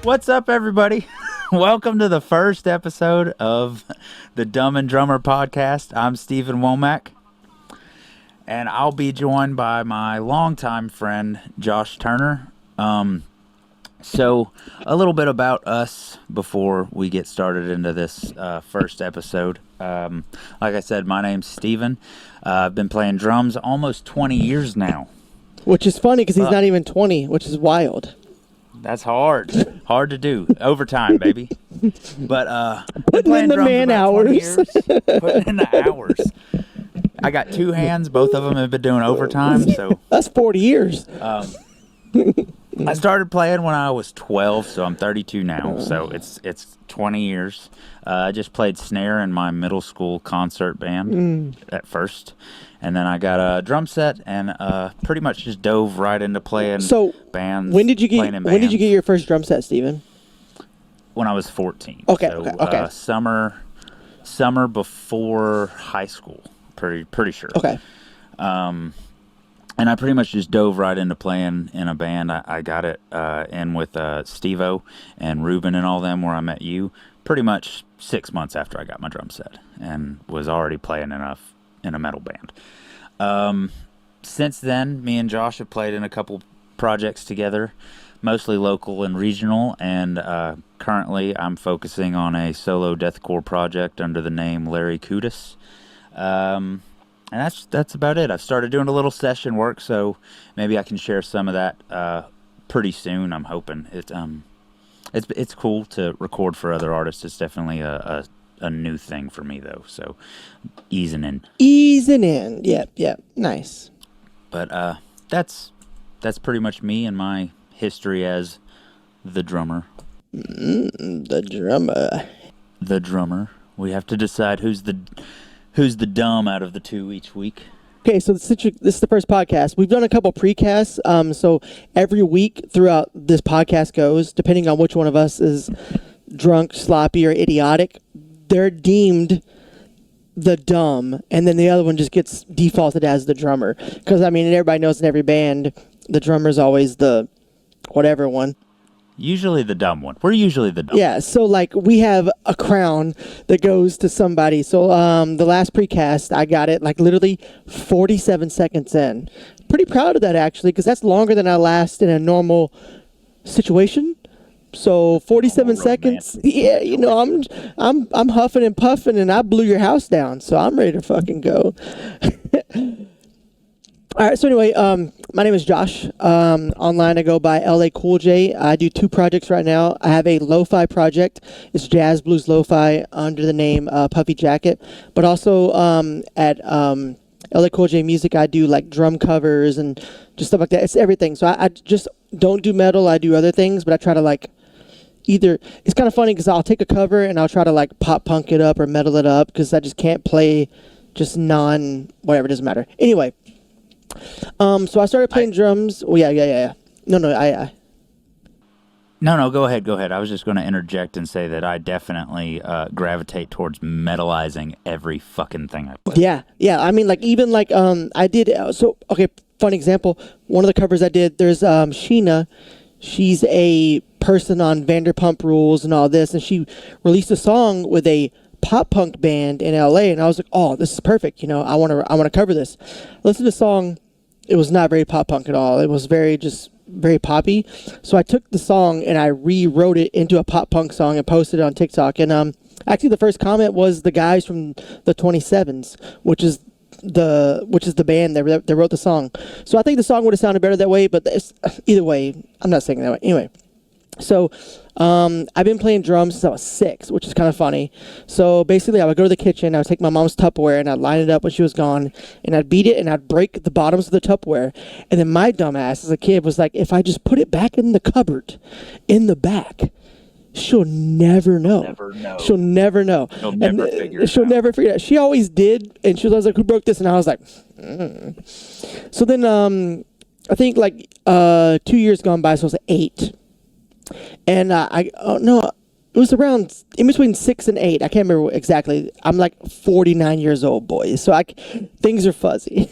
What's up, everybody? Welcome to the first episode of the Dumb and Drummer podcast. I'm Stephen Womack, and I'll be joined by my longtime friend, Josh Turner. So, a little bit about us before we get started into this first episode. Like I said, my name's Stephen. I've been playing drums almost 20 years now. Which is funny because he's not even 20, which is wild. That's hard to do. Overtime, baby. But putting in the man hours. Putting in the hours. I got two hands. Both of them have been doing overtime. So that's 40 years. I started playing when I was 12, so I'm 32 now. So it's 20 years. I just played snare in my middle school concert band at first. And then I got a drum set and pretty much just dove right into playing bands. When did you get your first drum set, Steven? When I was 14. Okay, so, okay. Summer before high school, pretty sure. Okay. And I pretty much just dove right into playing in a band. I got it in with Steve-O and Ruben and all them where I met you pretty much 6 months after I got my drum set and was already playing in a metal band. Since then, me and Josh have played in a couple projects together, mostly local and regional, and currently I'm focusing on a solo deathcore project under the name Larry Kudus. And that's about it. I've started doing a little session work, so maybe I can share some of that pretty soon. I'm hoping it's cool to record for other artists. It's definitely a new thing for me though. So easing in. Yep. Nice. But that's pretty much me and my history as the drummer. The drummer. We have to decide who's the dumb out of the two each week. Okay, so this is the first podcast. We've done a couple precasts. So every week throughout this podcast goes, depending on which one of us is drunk, sloppy, or idiotic, they're deemed the dumb, and then the other one just gets defaulted as the drummer. Because, I mean, everybody knows in every band, the drummer's always the whatever one. Usually the dumb one. We're usually the dumb one. Yeah, so, like, we have a crown that goes to somebody. So, the last precast, I got it, like, literally 47 seconds in. Pretty proud of that, actually, because that's longer than I last in a normal situation. So 47 seconds. Yeah, you know, I'm huffing and puffing, and I blew your house down. So I'm ready to fucking go. All right. So anyway, my name is Josh. Online, I go by LA Cool J. I do two projects right now. I have a lo-fi project. It's jazz blues lo-fi under the name Puffy Jacket. But also at LA Cool J Music, I do like drum covers and just stuff like that. It's everything. So I just don't do metal. I do other things, but I try to like. Either it's kind of funny because I'll take a cover and I'll try to like pop punk it up or metal it up because I just can't play just whatever, it doesn't matter. Anyway, so I started playing drums. Oh yeah. No, go ahead. I was just going to interject and say that I definitely gravitate towards metalizing every fucking thing I play. Yeah. I mean, like even like I did. Fun example. One of the covers I did. There's Sheena. She's a person on Vanderpump Rules and all this, and she released a song with a pop punk band in LA, and I was like, oh, this is perfect. You know, I want to cover this. Listen to the song. It was not very pop punk at all. It was very poppy. So I took the song and I rewrote it into a pop punk song and posted it on TikTok. And actually, the first comment was the guys from the 27s, which is the band that wrote the song. So I think the song would have sounded better that way, but either way, I'm not saying that way. Anyway, so I've been playing drums since I was 6, which is kind of funny. So basically, I would go to the kitchen, I would take my mom's Tupperware, and I'd line it up when she was gone, and I'd beat it, and I'd break the bottoms of the Tupperware. And then my dumb ass as a kid was like, if I just put it back in the cupboard, in the back, she'll never know. She'll never know. She'll never figure it out. She always did, and she was like, who broke this? And I was like, So then I think like 2 years gone by, so I was 8. And it was around in between 6 and 8. I can't remember exactly. I'm like 49 years old, boys. So things are fuzzy.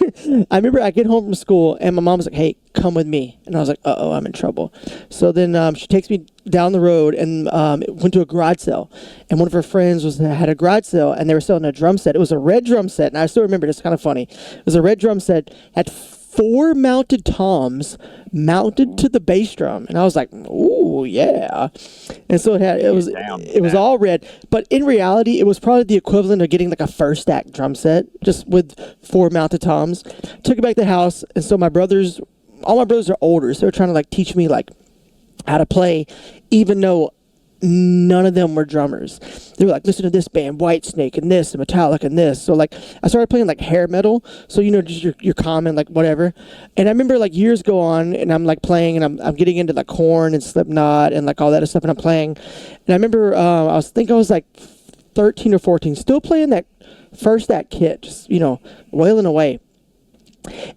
I remember I get home from school and my mom was like, "Hey, come with me." And I was like, "Uh-oh, I'm in trouble." So then she takes me down the road and went to a garage sale. And one of her friends had a garage sale and they were selling a drum set. It was a red drum set. And I still remember it. It's kind of funny. It was a red drum set, had 4 mounted toms mounted to the bass drum, and I was like, "Ooh, yeah!" And so it was all red, but in reality, it was probably the equivalent of getting like a first stack drum set, just with 4 mounted toms. Took it back to the house, and so all my brothers are older, so they're trying to like teach me like how to play, even though none of them were drummers. They were like, "Listen to this band, Whitesnake, and this, and Metallica, and this." So like, I started playing like hair metal. So just your common like whatever. And I remember like years go on, and I'm like playing, and I'm getting into like Korn and Slipknot and like all that stuff, and I'm playing. And I remember I was like 13 or 14, still playing that kit, just wailing away.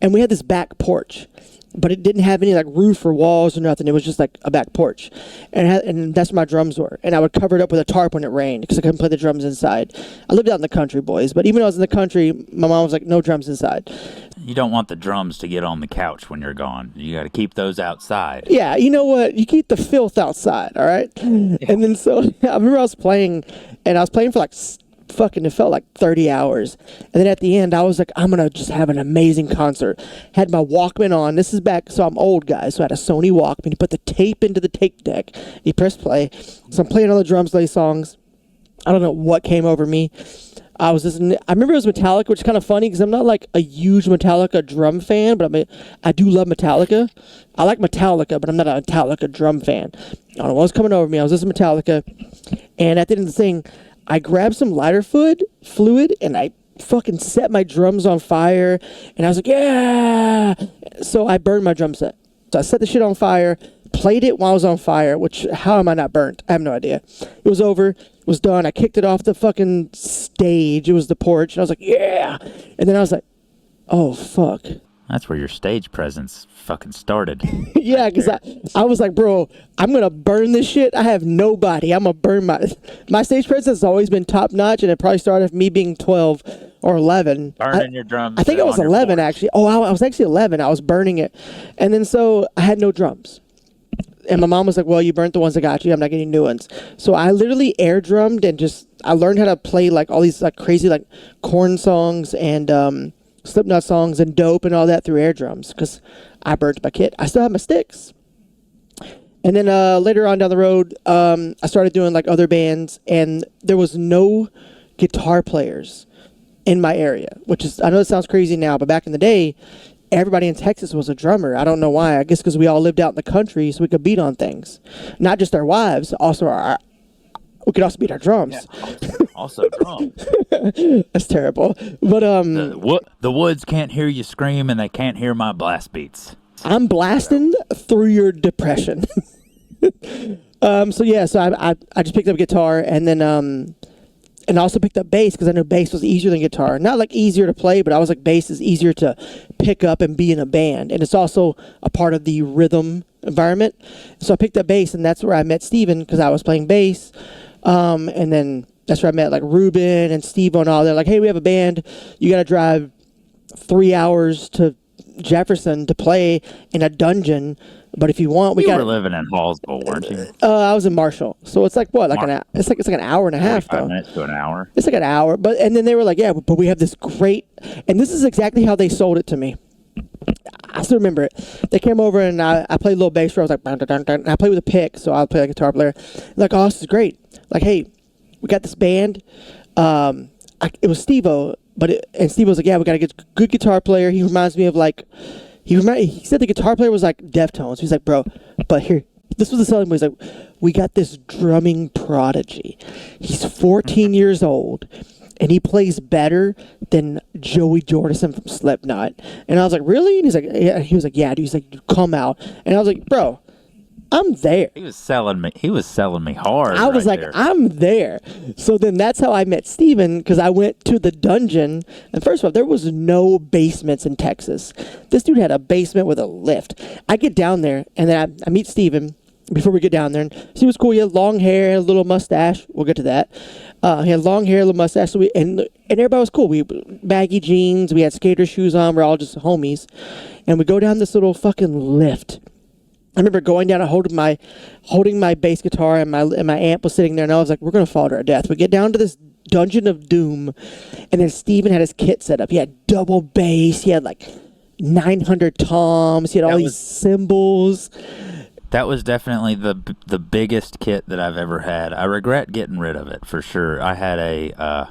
And we had this back porch, but it didn't have any like roof or walls or nothing. It was just like a back porch, and that's where my drums were. And I would cover it up with a tarp when it rained because I couldn't play the drums inside. I lived out in the country, boys, but even though I was in the country, my mom was like, "No drums inside." You don't want the drums to get on the couch when you're gone. You got to keep those outside. Yeah, you know what? You keep the filth outside, all right? Yeah. And then so I remember I was playing for like fucking, it felt like 30 hours. And then at the end, I was like, I'm going to just have an amazing concert. Had my Walkman on. This is back, so I'm old, guys. So I had a Sony Walkman. You put the tape into the tape deck. You press play. So I'm playing all the drums, lay songs. I don't know what came over me. I remember it was Metallica, which is kind of funny because I'm not like a huge Metallica drum fan, but I do love Metallica. I like Metallica, but I'm not a Metallica drum fan. I don't know what was coming over me. I was listening to Metallica, and at the end of the thing, I grabbed some lighter fluid, and I fucking set my drums on fire, and I was like, "Yeah!" So I burned my drum set. So I set the shit on fire, played it while I was on fire, which, how am I not burnt? I have no idea. It was over. It was done. I kicked it off the fucking stage. It was the porch, and I was like, "Yeah!" And then I was like, "Oh, fuck." That's where your stage presence fucking started. Yeah, because I was like, "Bro, I'm going to burn this shit. I have nobody. I'm going to burn my stage presence has always been top notch, and it probably started with me being 12 or 11. Burning your drums. I think I was 11, actually. Oh, I was actually 11. I was burning it. And then so I had no drums. And my mom was like, "Well, you burnt the ones I got you. I'm not getting new ones." So I literally air drummed and I learned how to play like all these like crazy like Korn songs and Slipknot songs and Dope and all that through air drums because I burnt my kit. I still have my sticks. And then later on down the road, I started doing like other bands, and there was no guitar players in my area, which is, I know it sounds crazy now, but back in the day, everybody in Texas was a drummer. I don't know why. I guess because we all lived out in the country, so we could beat on things. Not just our wives, also we could also beat our drums. Yeah, also drums. That's terrible. But the woods can't hear you scream, and they can't hear my blast beats. I'm blasting through your depression. So I just picked up a guitar, and then and I also picked up bass because I knew bass was easier than guitar. Not like easier to play, but I was like, bass is easier to pick up and be in a band, and it's also a part of the rhythm environment. So I picked up bass, and that's where I met Steven because I was playing bass. And then that's where I met like Ruben and Steve and all. They're like, "Hey, we have a band. You got to drive 3 hours to Jefferson to play in a dungeon. But if you want, you were living in Hallsville, weren't you? I was in Marshall, so it's like what, like it's like an hour and a half, though. 45 minutes to an hour. It's like an hour, and then they were like, "Yeah, but we have this great," and this is exactly how they sold it to me. I still remember it. They came over and I played a little bass for. I was like, dun, dun, dun, dun, and I played with a pick, so I'll play like a guitar player. Like, "Oh, this is great." Like, "Hey, we got this band." It was Steve-O, and Steve was like, "Yeah, we got a good guitar player." He reminds me of like, he said the guitar player was like Deftones. He's like, "Bro, but here." This was the selling point. He's like, "We got this drumming prodigy. He's 14 years old, and he plays better than Joey Jordison from Slipknot." And I was like, "Really?" And he's like, "Yeah." He was like, "Yeah, dude." He's like, "Come out." And I was like, "Bro, I'm there." He was selling me hard. I was like, there. "I'm there." So then that's how I met Steven, because I went to the dungeon. And first of all, there was no basements in Texas. This dude had a basement with a lift. I get down there, and then I meet Steven. before we get down there. And Steve was cool. He had long hair, a little mustache. We'll get to that. He had long hair, a little mustache. So and everybody was cool. We baggy jeans. We had skater shoes on. We're all just homies. And we go down this little fucking lift. I remember going down and holding my bass guitar, and my amp was sitting there, and I was like, we're gonna fall to our death. We get down to this Dungeon of Doom, and then Steven had his kit set up. He had double bass. He had like 900 toms. He had all these cymbals. That was definitely the biggest kit that I've ever had. I regret getting rid of it for sure. I had a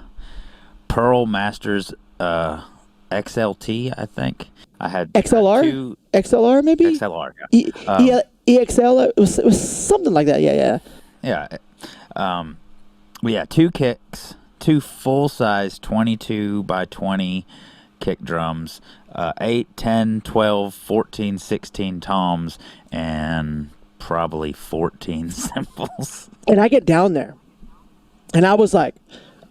Pearl Masters XLT, I think. I had XLR, XLR maybe. XLR, yeah. EXL. It was something like that. Yeah. We had 2 kicks, 2 full-size 22 by 20 kick drums, 8, 10, 12, 14, 16 toms, and probably 14 cymbals. And I get down there, and I was like,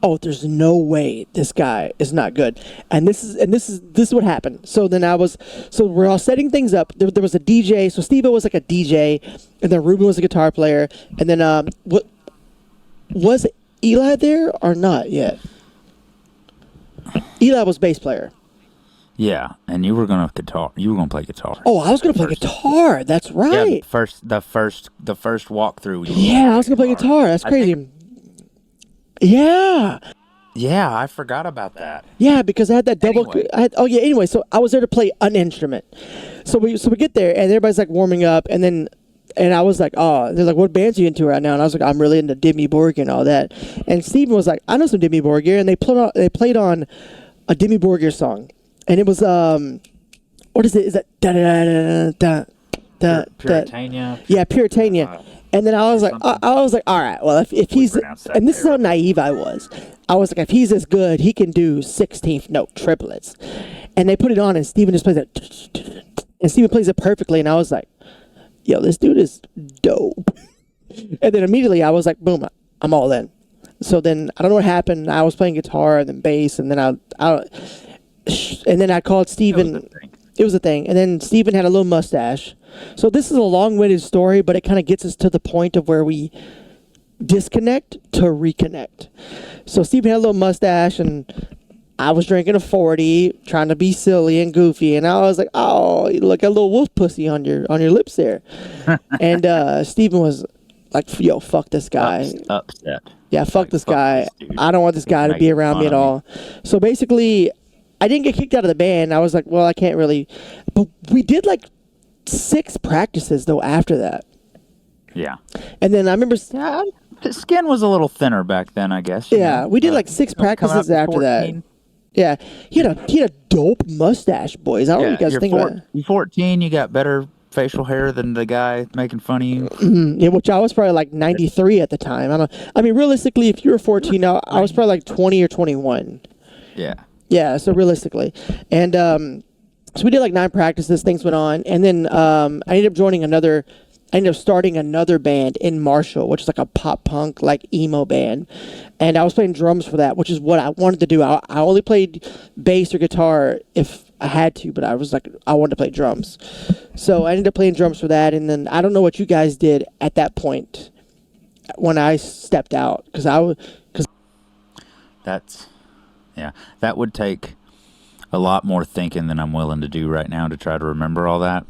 "Oh, there's no way this guy is not good." And this is what happened. So we're all setting things up. There was a DJ. So Steve was like a DJ, and then Ruben was a guitar player, and then what was Eli there or not yet? Eli was bass player. Yeah, and you were gonna play guitar. Oh, I was gonna play guitar. That's right. Yeah, the first walkthrough. Yeah, I was gonna play guitar. That's crazy. Yeah, I forgot about that. Yeah, because I had that double. Anyway. Anyway, so I was there to play an instrument. So we get there, and everybody's like warming up, and I was like, oh, they're like, what bands are you into right now? And I was like, I'm really into Dimmy Borgir and all that. And Steven was like, I know some Dimmy Borgir, and they played on a Dimmy Borgir song. And it was what is it? Is that da da da da da? Puritania. Yeah, Puritania. And then I was like, all right, well, if he's, and this is how naive I was. I was like, if he's as good, he can do 16th note triplets. And they put it on, and Steven just plays it, and Steven plays it perfectly. And I was like, yo, this dude is dope. And then immediately I was like, boom, I'm all in. So then I don't know what happened. I was playing guitar and then bass, and then I called Steven. It was a thing. And then Steven had a little mustache. So this is a long-winded story, but it kind of gets us to the point of where we disconnect to reconnect. So Steven had a little mustache, and I was drinking a 40, trying to be silly and goofy, and I was like, oh, you look a little wolf pussy on your lips there. And Steven was like, yo, fuck this guy. Upset. Yeah, fuck this guy. I don't want this guy to be around me at all. So basically, I didn't get kicked out of the band. I was like, well, I can't really. But we did like 6 practices, though, after that. Yeah. And then I remember. The skin was a little thinner back then, I guess. Yeah, we did like 6 practices after that. Yeah. He had a dope mustache, boys. I don't know what you guys think about it. You're 14, you got better facial hair than the guy making fun of you. Mm-hmm. Yeah, which I was probably like 93 at the time. I mean, realistically, if you were 14 now, I was probably like 20 or 21. Yeah. Yeah, so realistically. And so we did like 9 practices, things went on, and then I ended up starting another band in Marshall, which is like a pop punk, like emo band. And I was playing drums for that, which is what I wanted to do. I only played bass or guitar if I had to, but I was like, I wanted to play drums. So I ended up playing drums for that, and then I don't know what you guys did at that point when I stepped out, that would take a lot more thinking than I'm willing to do right now to try to remember all that.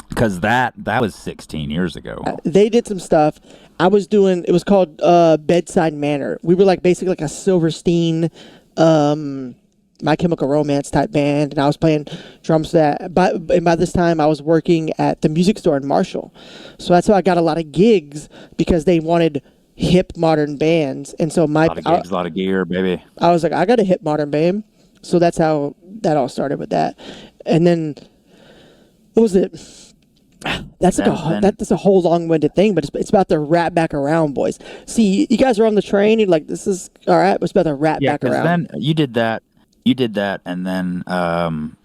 Because that was 16 years ago. They did some stuff. I was doing, it was called Bedside Manor. We were like basically like a Silverstein, My Chemical Romance type band, and I was playing drums for that. And by this time, I was working at the music store in Marshall. So that's how I got a lot of gigs, because they wanted hip modern bands. And so a lot of gigs, a lot of gear, baby. I was like, I got a hip modern band. So that's how that all started with that. And then, what was it? That's a whole long-winded thing, but it's about to wrap back around, boys. See, you guys are on the train. You're like, this is all right. It's about to wrap back around. Then you did that, and then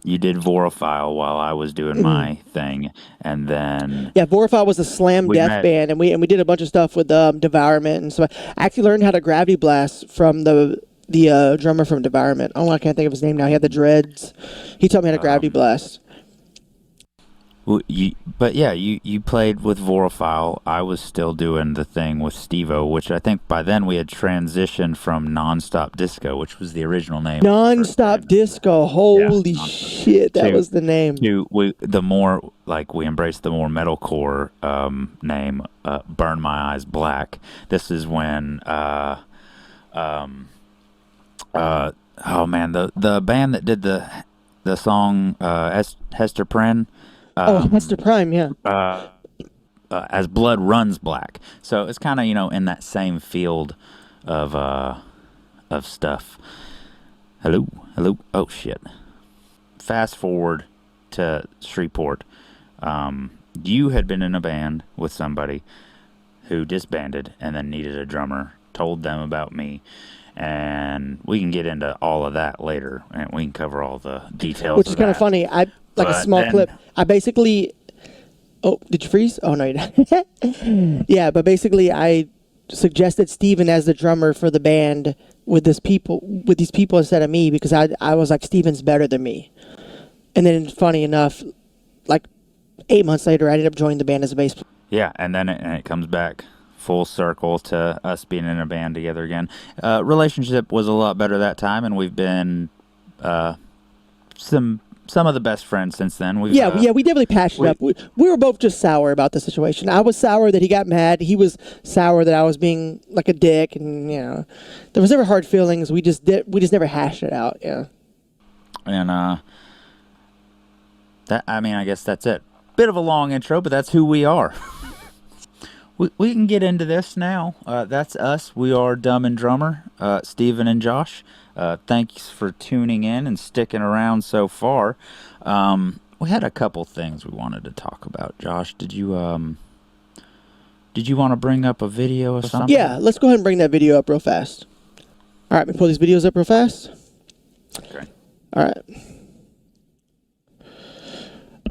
you did Vorophile while I was doing my thing, and then Vorophile was a slam death band, and we did a bunch of stuff with Devourment, and so I actually learned how to gravity blast from the drummer from Devourment. Oh, I can't think of his name now. He had the dreads. He taught me how to gravity blast. But yeah, you played with Vorophile. I was still doing the thing with Stevo, which I think by then we had transitioned from Nonstop Disco, which was the original name of the first Nonstop band. Disco. Yeah, Holy Nonstop. shit, that To was the name. the more like we embraced the more metalcore name, Burn My Eyes Black. This is when um oh man, the band that did the song Hester Prynne, Oh, Mr. Prime, yeah. uh, as Blood Runs Black. So it's kind of in that same field of stuff. Hello, hello. Oh shit. Fast forward to Shreveport. You had been in a band with somebody who disbanded and then needed a drummer. Told them about me. And we can get into all of that later, and we can cover all the details. Which is kind of that. funny. I like a But small then- clip. I basically. Oh, did you freeze? Oh no, you didn't. Yeah, but basically, I suggested Steven as the drummer for the band with these people instead of me because I was like Steven's better than me. And then, funny enough, like 8 months later, I ended up joining the band as a bass player. Yeah, and then it comes back full circle to us being in a band together again. Relationship was a lot better that time, and we've been some of the best friends since then. We definitely patched it up. We were both just sour about the situation. I was sour that he got mad. He was sour that I was being like a dick, and there was never hard feelings. We just never hashed it out. Yeah. And I guess that's it. Bit of a long intro, but that's who we are. We can get into this now. That's us. We are Dumb and Drummer, Steven and Josh. Thanks for tuning in and sticking around so far. We had a couple things we wanted to talk about. Josh, did you want to bring up a video or something? Yeah, let's go ahead and bring that video up real fast. All right, let me pull these videos up real fast. Okay. All right.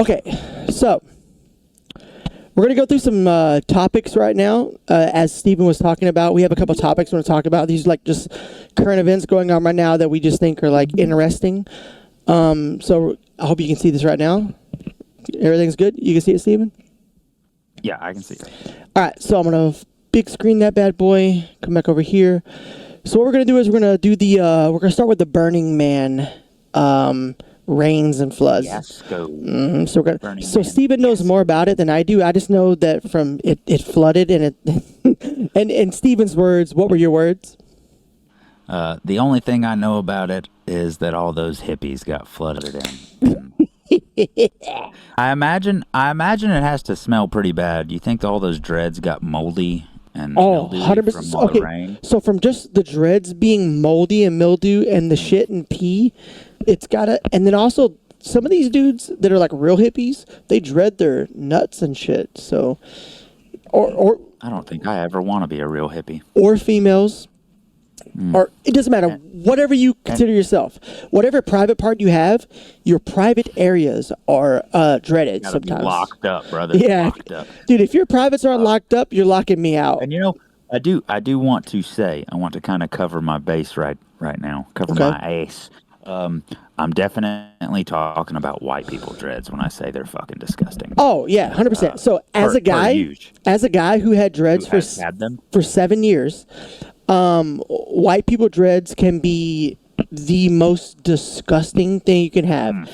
Okay, so we're going to go through some topics right now. As Steven was talking about, we have a couple topics we want to talk about. These are like just current events going on right now that we just think are like interesting. So I hope you can see this right now. Everything's good? You can see it, Steven? Yeah, I can see it. All right, so I'm going to big screen that bad boy. Come back over here. So what we're going to do is we're going to start with the Burning Man rains and floods. Yes, go. So we're gonna. So Steven knows more about it than I do. I just know that from it flooded and it. and in Steven's words, what were your words? The only thing I know about it is that all those hippies got flooded in. I imagine it has to smell pretty bad. You think all those dreads got moldy and mildew 100%. from all the rain? So from just the dreads being moldy and mildew and the shit and pee, it's gotta. And then also some of these dudes that are like real hippies, they dread their nuts and shit. So, or I don't think I ever want to be a real hippie. or females. Or it doesn't matter. Whatever you consider yourself, whatever private part you have, your private areas are dreaded Gotta be sometimes. locked up, brother. Yeah, Locked up. dude. If your privates aren't locked up, you're locking me out. And I do want to say, I want to kind of cover my base right now. Cover Okay. my ace. I'm definitely talking about white people dreads when I say they're fucking disgusting. Oh yeah, 100%. So as a guy who had dreads Who has had them? for 7 years, white people dreads can be the most disgusting thing you can have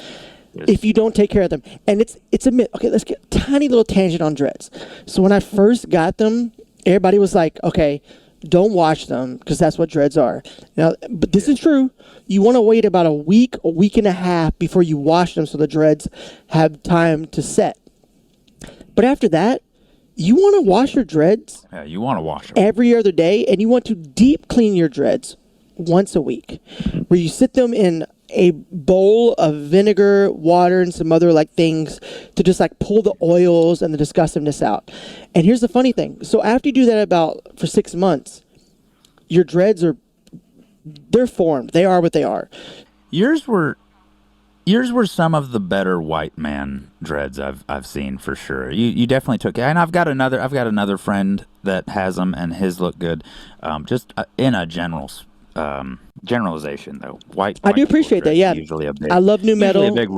if you don't take care of them. And it's a myth. Okay, let's get a tiny little tangent on dreads. So when I first got them, everybody was like, okay, don't wash them because that's what dreads are. Now, but this is true. You want to wait about a week and a half before you wash them so the dreads have time to set. But after that, you want to wash your dreads Yeah, you want to wash them. every other day, and you want to deep clean your dreads once a week, where you sit them in a bowl of vinegar, water, and some other like things to just like pull the oils and the disgustingness out. And here's the funny thing. So after you do that for 6 months, your dreads they're formed. They are what they are. Yours were some of the better white man dreads I've seen for sure. You definitely took it. And I've got another friend that has them, and his look good. Just in a generalization though, white. I do people appreciate that. dreads Yeah, usually a big, I love new metal. usually a big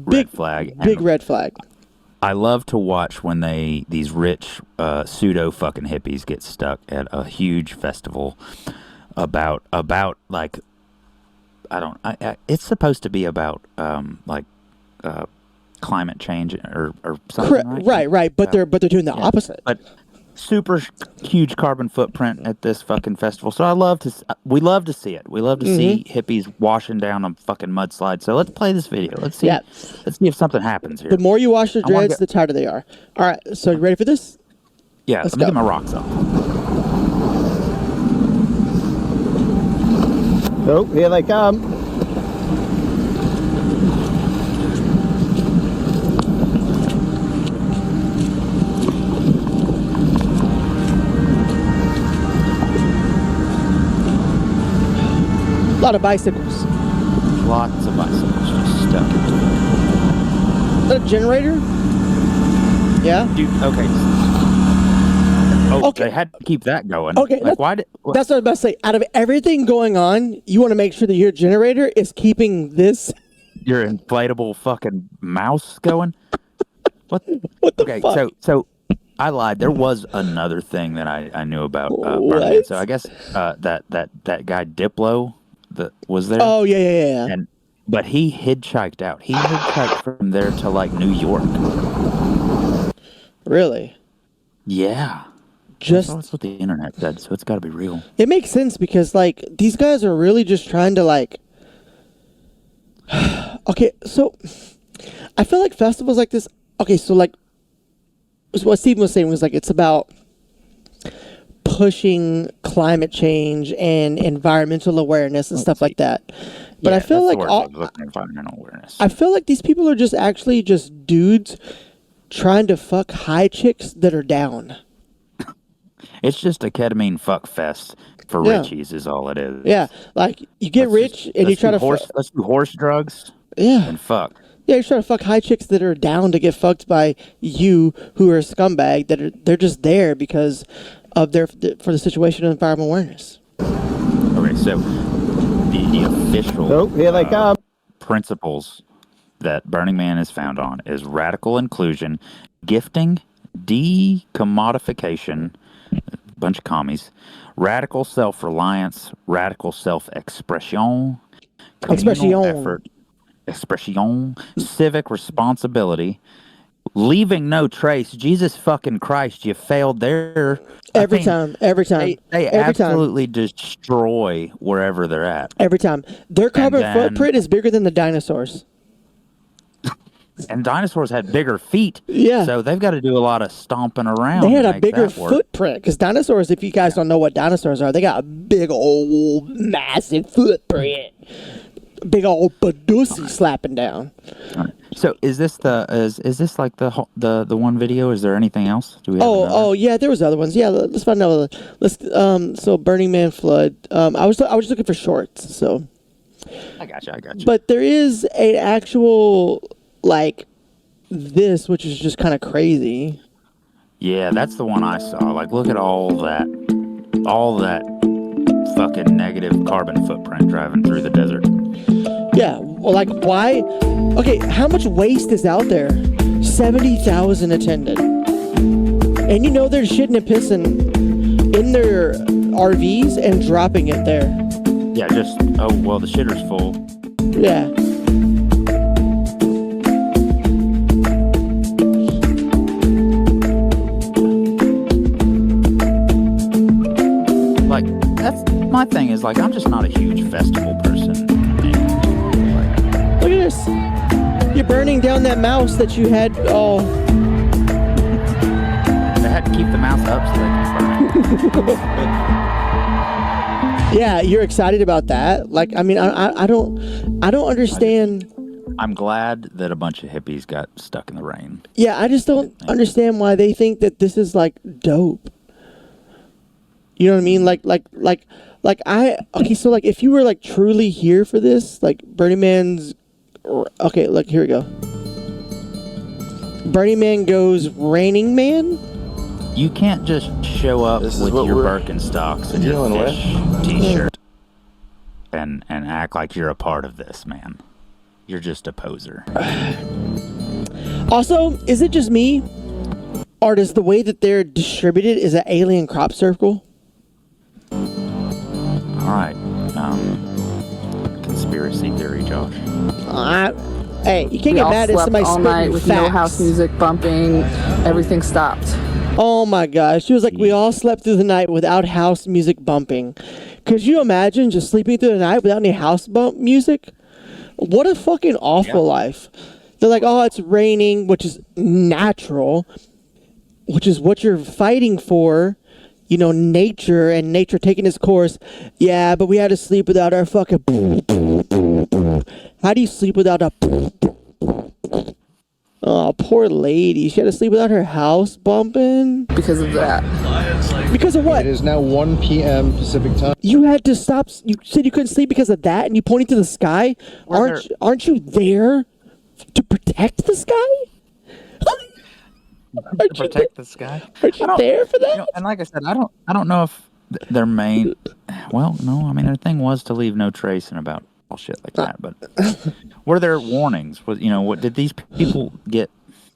red flag. Big red flag. I love to watch when these rich pseudo fucking hippies get stuck at a huge festival about like it's supposed to be about climate change or something, right? Right. But they're doing the opposite. But super huge carbon footprint at this fucking festival. So we love to see it. We love to see hippies washing down a fucking mudslide. So let's play this video. Let's see if something happens here. The more you wash the dreads, the tighter they are. All right, so you ready for this? Yeah, let me get my rocks off. Oh, here they come. A lot of bicycles. Lots of bicycles just stuck. Is that a generator? Yeah. Dude, okay. Oh, Okay. they had to keep that going. Okay, Like, why did... That's what I was about to say. Out of everything going on, you want to make sure that your generator is keeping this. Your inflatable fucking mouse going? What the fuck? So I lied. There was another thing that I knew about Burning Man. What? So I guess that guy Diplo that was there. Oh, yeah. But he hitchhiked out. He hitchhiked from there to like New York. Really? Yeah. That's what the internet said, so it's got to be real. It makes sense because like these guys are really just trying to like. Okay, so I feel like festivals like this. Okay, so like what Steven was saying was like it's about pushing climate change and environmental awareness and stuff like that. But Yeah, I feel that's like the word, environmental awareness. I feel like these people are just actually just dudes trying to fuck high chicks that are down. It's just a ketamine fuck fest for richies is all it is. Yeah, like you get rich and you try to let's do horse drugs. Yeah. And fuck. Yeah, you're trying to fuck high chicks that are down to get fucked by you, who are a scumbag. They're just there because of for the situation of environmental awareness. Okay, so the official Oh, here they come. principles that Burning Man is found on is radical inclusion, gifting, decommodification, a bunch of commies, radical self-reliance, radical self-expression, communal effort, civic responsibility, leaving no trace. Jesus fucking Christ, you failed there. Every time. They absolutely destroy wherever they're at. Every time. Their carbon footprint is bigger than the dinosaurs. And dinosaurs had bigger feet. Yeah. So they've got to do a lot of stomping around. They had a bigger footprint. Because dinosaurs, if you guys don't know what dinosaurs are, they got a big old massive footprint. Big old badussy slapping down. So is this is this like the one video? Is there anything else? Do we have Oh yeah, there was other ones. Yeah, let's find out. So Burning Man flood. I was just looking for shorts. So I got you. But there is an actual like this, which is just kind of crazy. Yeah, that's the one I saw. Like, look at all that fucking negative carbon footprint driving through the desert. Yeah, well, like, why? Okay, how much waste is out there? 70,000 attended. And you know they're shitting and pissing in their RVs and dropping it there. Yeah, the shitter's full. Yeah. Like, that's my thing is, like, I'm just not a huge festival person. Look at this. You're burning down that mouse that you had. Oh. They had to keep the mouse up so they could burn it. Yeah, you're excited about that. Like, I mean, I don't understand. I'm glad that a bunch of hippies got stuck in the rain. Yeah, I just don't understand why they think that this is like dope. You know what I mean? Okay, so like if you were like truly here for this, like Burning Man's. Okay, look, here we go. Burning Man goes Raining Man. You can't just show up with your Birkenstocks and your fish t-shirt and act like you're a part of this, man. You're just a poser. Also, is it just me, or does the way that they're distributed is an alien crop circle? All right. Conspiracy theory, Josh. Hey, you can't We get all mad at slept somebody all spitting night with facts. no house music bumping. Everything stopped. Oh my gosh, she was like, we all slept through the night without house music bumping. Could you imagine just sleeping through the night without any house bump music? What a fucking awful life. They're like, oh, it's raining, which is natural, which is what you're fighting for. You know, nature and nature taking its course. Yeah, but we had to sleep without our fucking. How do you sleep without a? Oh, poor lady. She had to sleep without her house bumping. Because of that. Because of what? It is now 1 p.m. Pacific time. You had to stop. You said you couldn't sleep because of that, and you pointed to the sky. Aren't you there to protect the sky? To protect the sky. Aren't you there for that? You know, and like I said, I don't know if their main. Well, no, I mean their thing was to leave no trace and about all shit like that. But were there warnings? Was what did these people get?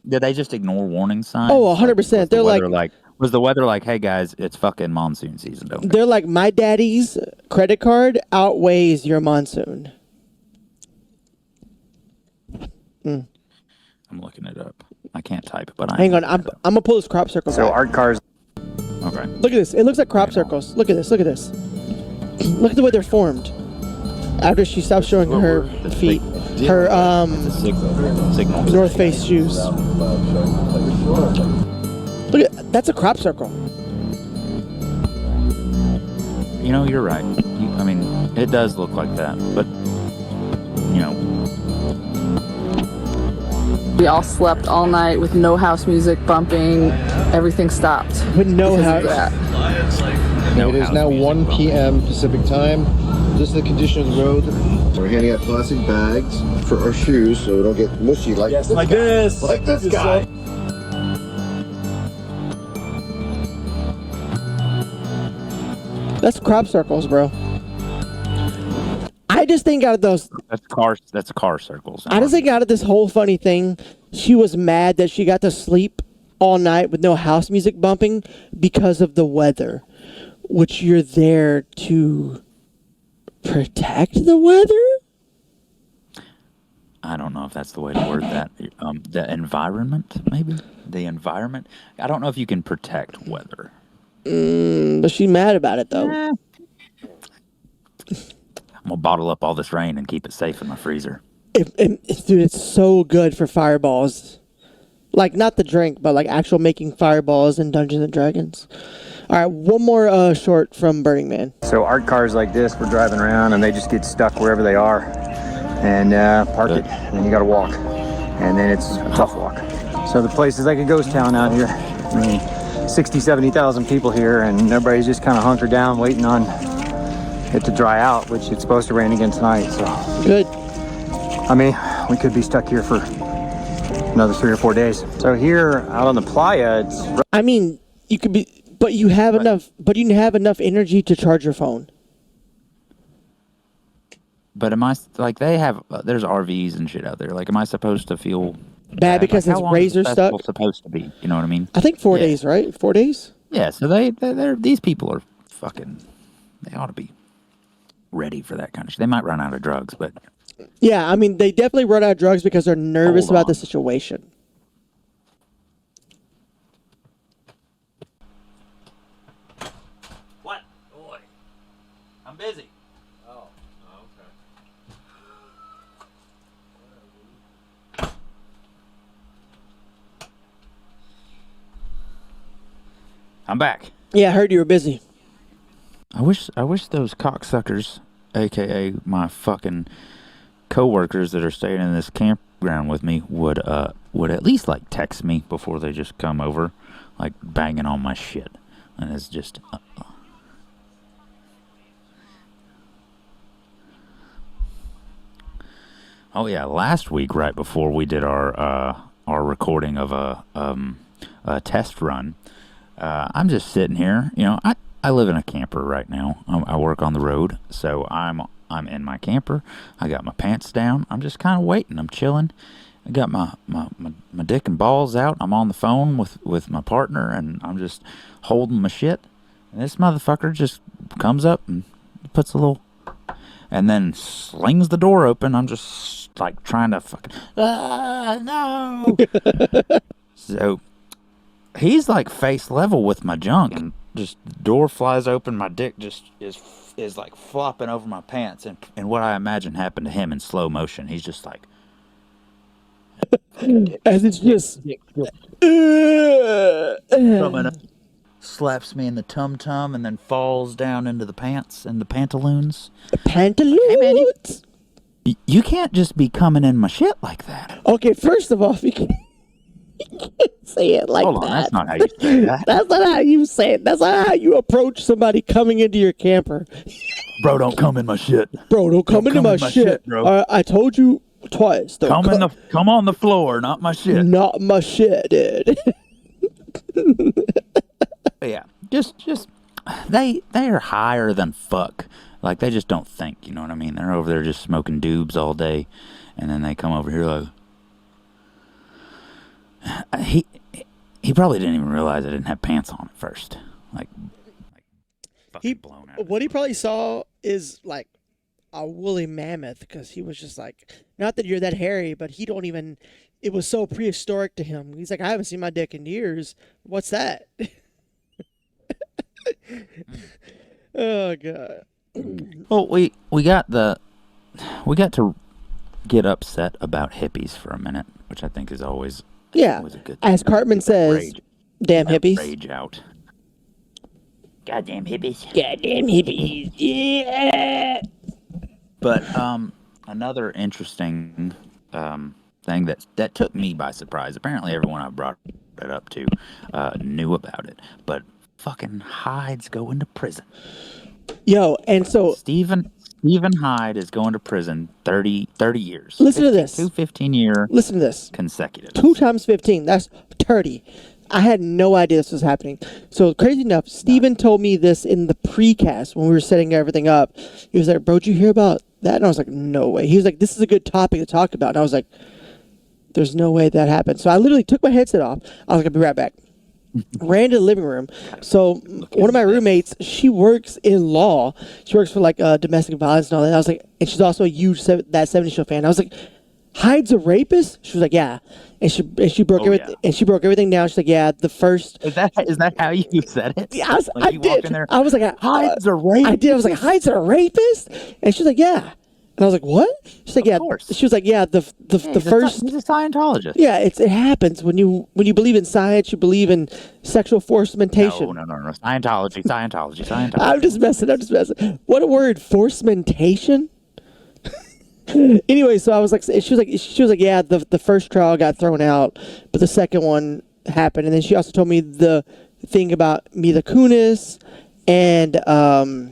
Did they just ignore warning signs? Oh, 100%. They're like, was the weather like, hey guys, it's fucking monsoon season? Don't. They're like, my daddy's credit card outweighs your monsoon. I'm looking it up. I can't type, but Hang on, I'm gonna pull this crop circle. So back. art cars. Okay. Look at this. It looks like crop circles. Look at this. Look at this. Look at the way they're formed. After she stops showing her feet, her Signal. North Face shoes. Look at that's a crop circle. You're right. I mean, it does look like that, but We all slept all night with no house music bumping. Everything stopped. With no Because of house. that. no It is house now music. 1 p.m. Pacific time. This is the condition of the road. We're handing out plastic bags for our shoes so we don't get mushy like this. like this. Like this guy. That's crop circles, bro. I just think out of those, That's car circles. I just think out of this whole funny thing, she was mad that she got to sleep all night with no house music bumping because of the weather, which you're there to protect the weather? I don't know if that's the way to word that. The environment, maybe? The environment? I don't know if you can protect weather. But she's mad about it, though. I'm going to bottle up all this rain and keep it safe in my freezer. Dude, it's so good for fireballs. Like, not the drink, but like actual making fireballs in Dungeons and Dragons. All right, one more short from Burning Man. So art cars like this, we're driving around and they just get stuck wherever they are and park it. And then you got to walk. And then it's a tough walk. So the place is like a ghost town out here. I mean, 60, 70,000 people here and everybody's just kind of hunkered down waiting on it to dry out, which it's supposed to rain again tonight. So, Good. I mean, we could be stuck here for another 3 or 4 days. So here out on the playa, it's I mean, you could be, but you have enough. But you have enough energy to charge your phone. But am I, like, they have, there's RVs and shit out there. Like, am I supposed to feel Bad because like, his how long razor is the festival stuck. supposed to be? You know what I mean? I think 4 Yeah. days, right? 4 days. Yeah, so these people are fucking, they ought to be ready for that kind of shit. They might run out of drugs, but Yeah, I mean, they definitely run out of drugs because they're nervous Hold about on. the situation. What? Boy. I'm busy. Oh, okay. I'm back. Yeah, I heard you were busy. I wish those cocksuckers, aka my fucking coworkers that are staying in this campground with me, would at least like text me before they just come over, like banging on my shit, and it's just. Oh yeah, last week right before we did our recording of a test run, I'm just sitting here. I live in a camper right now. I work on the road, so I'm in my camper. I got my pants down. I'm just kind of waiting. I'm chilling, I got my dick and balls out. I'm on the phone with my partner, and I'm just holding my shit. And this motherfucker just comes up and puts a little, and then slings the door open. I'm just like trying to fucking, no. So he's like face level with my junk, and just the door flies open. My dick just is like flopping over my pants, and what I imagine happened to him in slow motion. He's just like, As it's just coming up, slaps me in the tum tum, and then falls down into the pants and the pantaloons. pantaloons. Hey man, you can't just be coming in my shit like that. Okay, first of all, you can't say it like Hold on, that. that's not how you say that. That's not how you say it. That's not how you approach somebody coming into your camper. Bro, don't come in my shit. Bro, don't come into my shit, bro. I told you twice. Don't Come on the floor, not my shit. Not my shit, dude. Yeah, just they are higher than fuck. Like, they just don't think, you know what I mean? They're over there just smoking doobs all day, and then they come over here like, he probably didn't even realize I didn't have pants on at first. Like fucking blown out. What he probably saw is like a woolly mammoth, because he was just like, not that you're that hairy, but he don't even. It was so prehistoric to him. He's like, I haven't seen my dick in years. What's that? Oh god. Well, we got to get upset about hippies for a minute, which I think is always A good as thing. Cartman says, damn hippies. Rage out. Goddamn hippies. Goddamn hippies. Yeah. But another interesting thing that took me by surprise. Apparently, everyone I brought it up to knew about it, but fucking Hyde's going to prison. Yo, and so Stephen Hyde is going to prison 30 years. Listen to this. 15-year. Listen to this. Consecutive. 2 times 15. That's 30. I had no idea this was happening. So crazy enough, Steven told me this in the precast when we were setting everything up. He was like, bro, did you hear about that? And I was like, no way. He was like, this is a good topic to talk about. And I was like, there's no way that happened. So I literally took my headset off. I was like, I'll be right back. Ran to the living room. So one of my roommates, she works in law. She works for like domestic violence and all that. I was like, and she's also a huge that 70s Show fan. I was like, Hyde's a rapist? She was like, yeah. And she broke everything. Yeah. And she broke everything down. She's like, yeah, the first. Is that how you said it? Yeah, Like I did. In there, I was like, Hyde's a rapist. I did. I was like, Hyde's a rapist? And she was like, yeah. And I was like, what? She's like, Of yeah. course. She was like, yeah. The first. He's a Scientologist. Yeah, it happens when you believe in science. You believe in sexual forcementation. No. Scientology. I'm just messing. What a word, forcementation. Anyway, so I was like, she was like, yeah, the first trial got thrown out, but the second one happened, and then she also told me the thing about Mila Kunis and the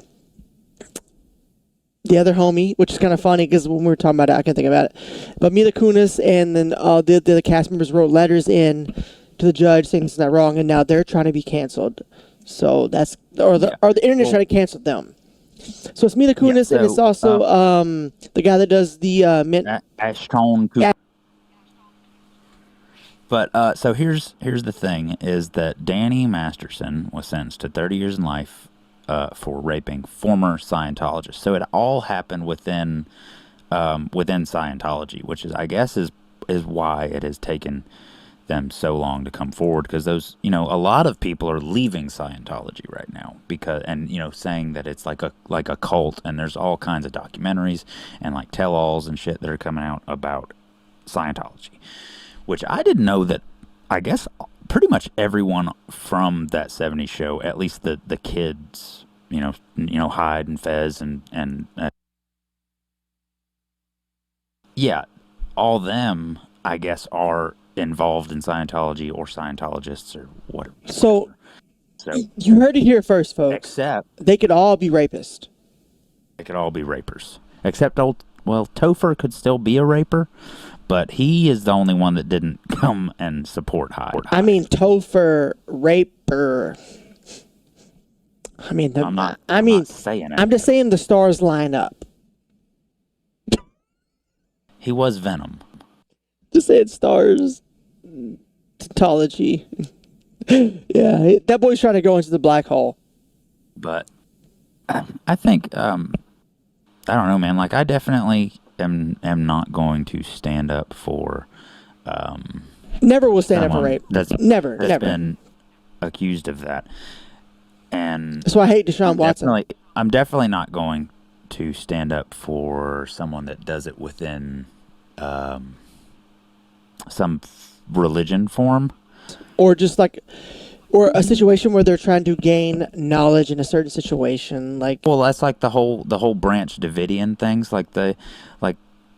other homie, which is kind of funny because when we were talking about it, I can't think about it. But Mila Kunis and then the other cast members wrote letters in to the judge saying this is not wrong, and now they're trying to be canceled. So that's or the internet's trying to cancel them. So it's Mila Kunis, and it's also the guy that does the Ashton Kutcher. But so here's the thing: is that Danny Masterson was sentenced to 30 years in life for raping former Scientologists. So it all happened within Scientology, which is, I guess, is why it has taken them so long to come forward, because those, a lot of people are leaving Scientology right now and saying that it's like a cult, and there's all kinds of documentaries and like tell-alls and shit that are coming out about Scientology, which I didn't know that. I guess pretty much everyone from that 70s show, at least the kids, Hyde and Fez and yeah, all them, I guess, are involved in Scientology or Scientologists or whatever. So you heard it here first, folks. Except they could all be rapists. They could all be rapers. Except Topher could still be a raper, but he is the only one that didn't come and support Hyde. I mean, Topher, raper. I'm not saying it. I'm just saying the stars line up. He was Venom. Just saying stars. Tautology. Yeah, that boy's trying to go into the black hole. But I think I don't know, man. Like I definitely am not going to stand up for Never will stand up for someone rape. that's Never. been accused of that. And That's why I hate Deshaun Watson. I'm definitely not going to stand up for someone that does it within some religion form. Or just like, or a situation where they're trying to gain knowledge in a certain situation. Like, Well, that's like the whole Branch Davidian things, like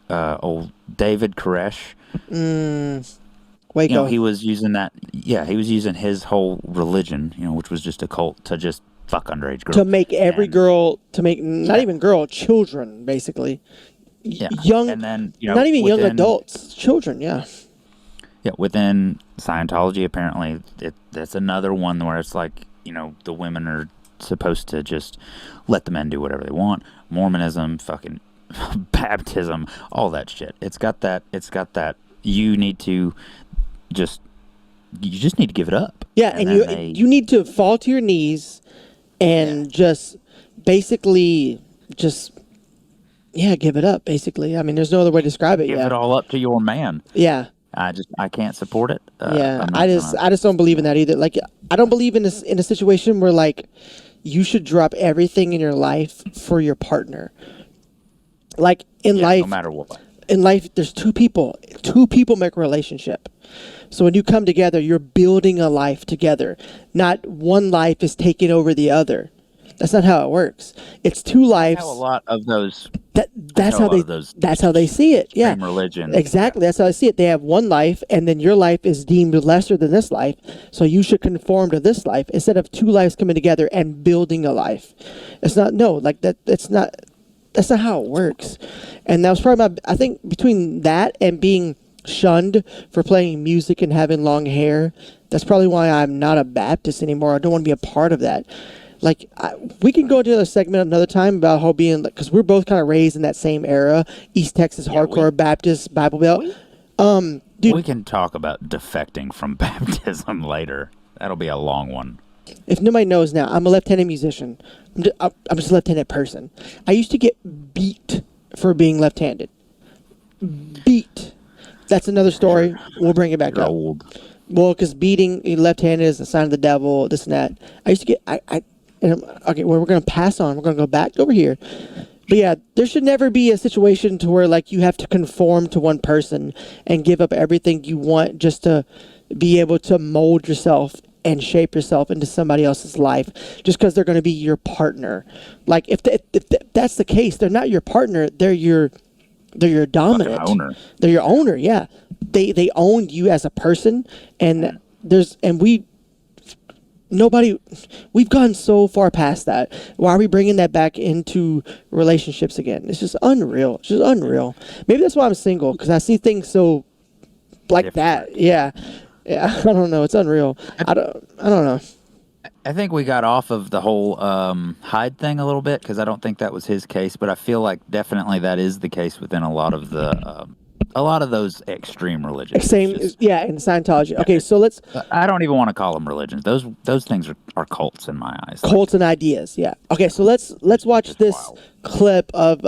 old David Koresh. Waco. He was using that. Yeah, he was using his whole religion, which was just a cult to just fuck underage girls. To make every girl, not even girl, children, basically. Yeah. Young, And then, not even young within- adults, children, yeah. Yeah, within Scientology, apparently, that's another one where it's like, the women are supposed to just let the men do whatever they want. Mormonism, fucking baptism, all that shit. It's got that. You just need to give it up. Yeah, and you need to fall to your knees and just basically give it up, basically. I mean, there's no other way to describe it. Give it all up to your man. Yeah. I can't support it. I just don't believe in that either. Like, I don't believe in a situation where like you should drop everything in your life for your partner. Like in life, no matter what. In life, there's two people. Two people make a relationship. So when you come together, you're building a life together. Not one life is taking over the other. That's not how it works. It's two lives. How a lot of those. That's how they see it. Yeah. Extreme religion. Exactly. That's how I see it. They have one life, and then your life is deemed lesser than this life. So you should conform to this life instead of two lives coming together and building a life. It's not that. That's not how it works. And that was probably I think between that and being shunned for playing music and having long hair, that's probably why I'm not a Baptist anymore. I don't want to be a part of that. Like, we can go into another segment another time about how being, because we're both kind of raised in that same era, East Texas hardcore Baptist Bible Belt. Dude, we can talk about defecting from baptism later. That'll be a long one. If nobody knows now, I'm a left-handed musician. I'm just a left-handed person. I used to get beat for being left-handed. Beat. That's another story. We'll bring it back up. Old. Well, because beating left-handed is a sign of the devil, this and that. I used to get... okay, well, we're going to pass on. We're going to go back over here. But yeah, there should never be a situation to where, like, you have to conform to one person and give up everything you want just to be able to mold yourself and shape yourself into somebody else's life just because they're going to be your partner. Like, if that's the case, they're not your partner. They're your dominant owner. They're your owner. Yeah, they own you as a person, and we've gone so far past that. Why are we bringing that back into relationships again? It's just unreal. It's just unreal. Maybe that's why I'm single, because I see things so like that. Yeah. I don't know. It's unreal. I don't know. I think we got off of the whole Hyde thing a little bit because I don't think that was his case, but I feel like definitely that is the case within a lot of those extreme religions. Same, in Scientology. Okay, so let's. I don't even want to call them religions. Those things are cults in my eyes. Cults and ideas. Yeah. Okay, so let's watch this clip of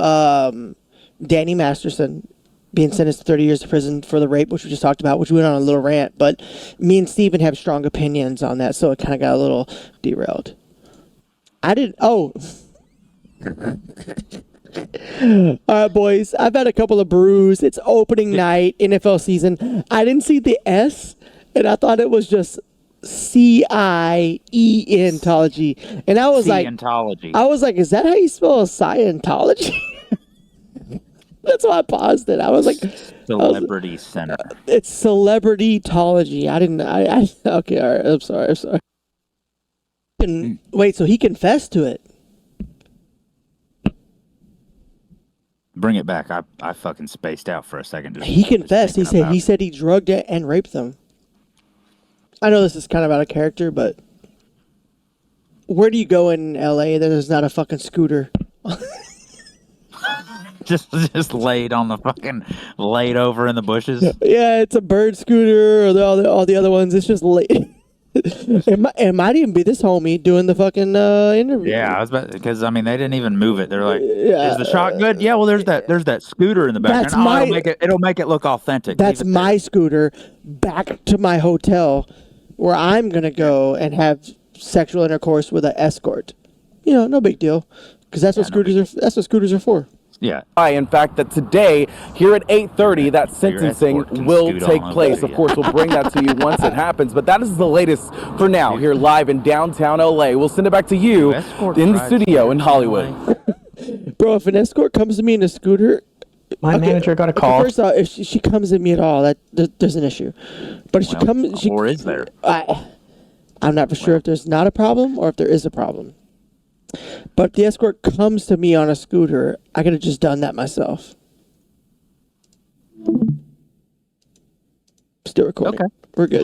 Danny Masterson being sentenced to 30 years to prison for the rape, which we just talked about, which we went on a little rant, but me and Steven have strong opinions on that, so it kind of got a little derailed. All right, boys, I've had a couple of brews. It's opening night, NFL season. I didn't see the S, and I thought it was just Scientology. And I was Scientology. I was like, is that how you spell Scientology? That's why I paused it. I was like, Celebrity Center. It's Celebrity-tology. Okay, all right. I'm sorry. Wait, so he confessed to it? Bring it back. I fucking spaced out for a second. He confessed. He said he drugged it and raped them. I know this is kind of out of character, but where do you go in LA that there's not a fucking scooter? just laid on the fucking laid over in the bushes. Yeah, it's a bird scooter or all the other ones. It's just late. It might even be this homie doing the fucking interview. Yeah, I was about because I mean they didn't even move it. They're like, Yeah. "Is the shot good?" Yeah, well, there's that scooter in the background. That's Oh, my- it'll make it look authentic. That's Leave it my there. scooter back to my hotel where I'm going to go and have sexual intercourse with an escort. No big deal. Because that's what scooters are for. Yeah. In fact, that today, here at 8:30, that your sentencing escort can will scoot take on over place. to Of you. course, we'll bring that to you once it happens. But that is the latest for now, here live in downtown LA. We'll send it back to you Escorts in the ride studio in scooters Hollywood. Bro, if an escort comes to me in a scooter, My manager got a call. First off, if she comes at me at all, there's an issue. But if she comes, or is there? I'm not for sure if there's not a problem or if there is a problem. But if the escort comes to me on a scooter, I could have just done that myself. Still recording. Okay. We're good.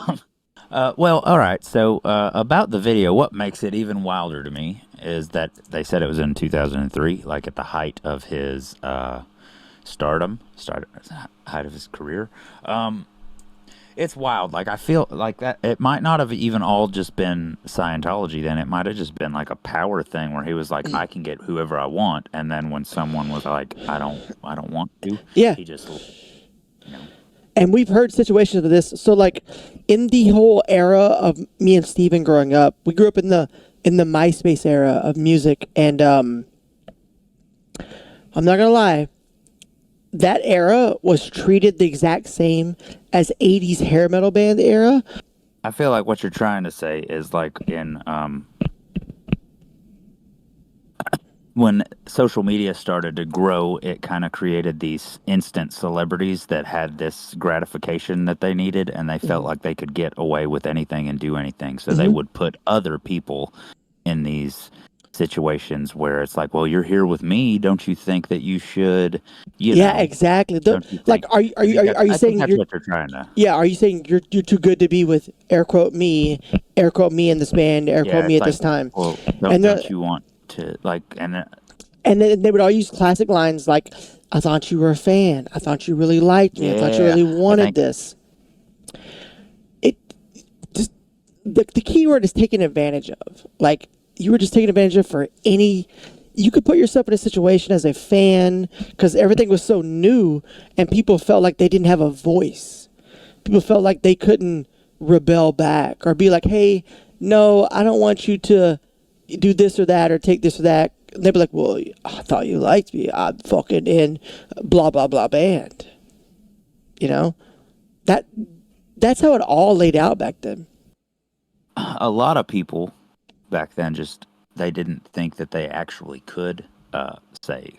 Well, all right. So about the video, what makes it even wilder to me is that they said it was in 2003, like at the height of his height of his career. It's wild. Like I feel like that it might not have even all just been Scientology. Then it might have just been like a power thing where he was like, I can get whoever I want, and then when someone was like, I don't want to, Yeah. he just, And we've heard situations of this. So, like, in the whole era of me and Steven growing up, we grew up in the MySpace era of music, and I'm not gonna lie, that era was treated the exact same as 80s hair metal band era. I feel like what you're trying to say is like in when social media started to grow, it kind of created these instant celebrities that had this gratification that they needed, and they felt like they could get away with anything and do anything. So they would put other people in these situations where it's like, well, you're here with me. Don't you think that you should? Yeah, exactly. Don't you Like, think- are you I think saying that's you're? what you're trying to? Yeah, are you saying you're too good to be with air quote me in this band, air quote me it's at this like, time? Well, And don't you want to like and. And then they would all use classic lines like, I thought you were a fan. I thought you really liked me. I thought you Yeah, really I wanted think- this. It just the key word is taken advantage of. Like, you were just taken advantage of for any. You could put yourself in a situation as a fan because everything was so new and people felt like they didn't have a voice. People felt like they couldn't rebel back or be like, hey, no, I don't want you to do this or that or take this or that. They'd be like, well, I thought you liked me. I'm fucking in blah, blah, blah band. You know? That's how it all laid out back then. A lot of people back then they didn't think that they actually could say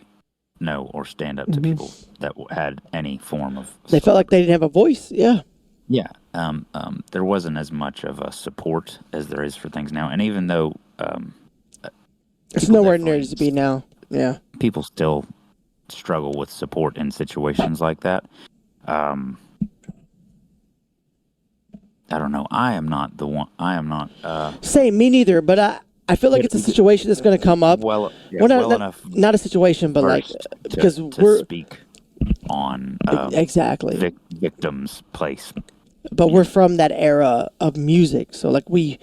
no or stand up to people that had any form of They felt like they didn't have a voice. Yeah. yeah there wasn't as much of a support as there is for things now, and even though It's people nowhere near definitely as to be now. Yeah. people still struggle with support in situations like that. I don't know. I am not the one. I am not Same, me neither. But I feel like it's a situation that's going to come up. well not enough not a situation, but like versed because to we're speak on exactly. victims' place. But we're from that era of music, so like we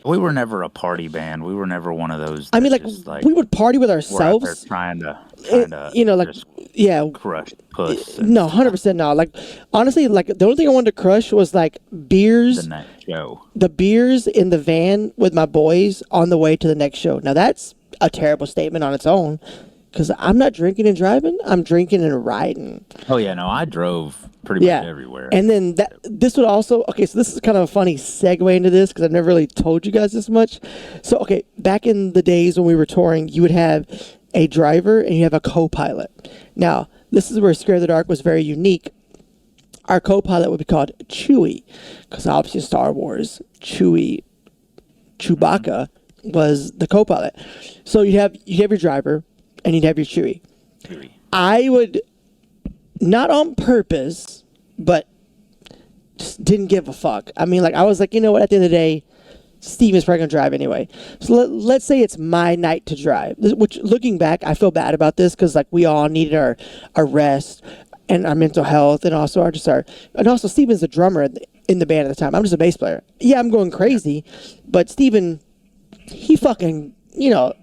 were never a party band. We were never one of those. I mean, that like, just, we would party with we're out there ourselves. trying to You know, like, just yeah. crush puss. No, 100% no. Like, honestly, like the only thing I wanted to crush was like beers. The next show. The beers in the van with my boys on the way to the next show. Now that's a terrible statement on its own, because I'm not drinking and driving. I'm drinking and riding. Oh yeah, no, I drove pretty much everywhere. And then this would also, okay, so this is kind of a funny segue into this because I've never really told you guys this much. So, okay, back in the days when we were touring, you would have a driver and you have a co-pilot. Now, this is where Scare the Dark was very unique. Our co-pilot would be called Chewie, because obviously Star Wars, Chewbacca was the co-pilot. So you'd have your driver and you'd have your Chewie. I would, not on purpose, but just didn't give a fuck. I mean, like, I was like, you know what, at the end of the day, Steven's probably gonna drive anyway. So let's say it's my night to drive. Which, looking back, I feel bad about this because like we all needed our rest and our mental health, and also and also Steven's the drummer in the band at the time. I'm just a bass player. Yeah, I'm going crazy, but Steven, he fucking,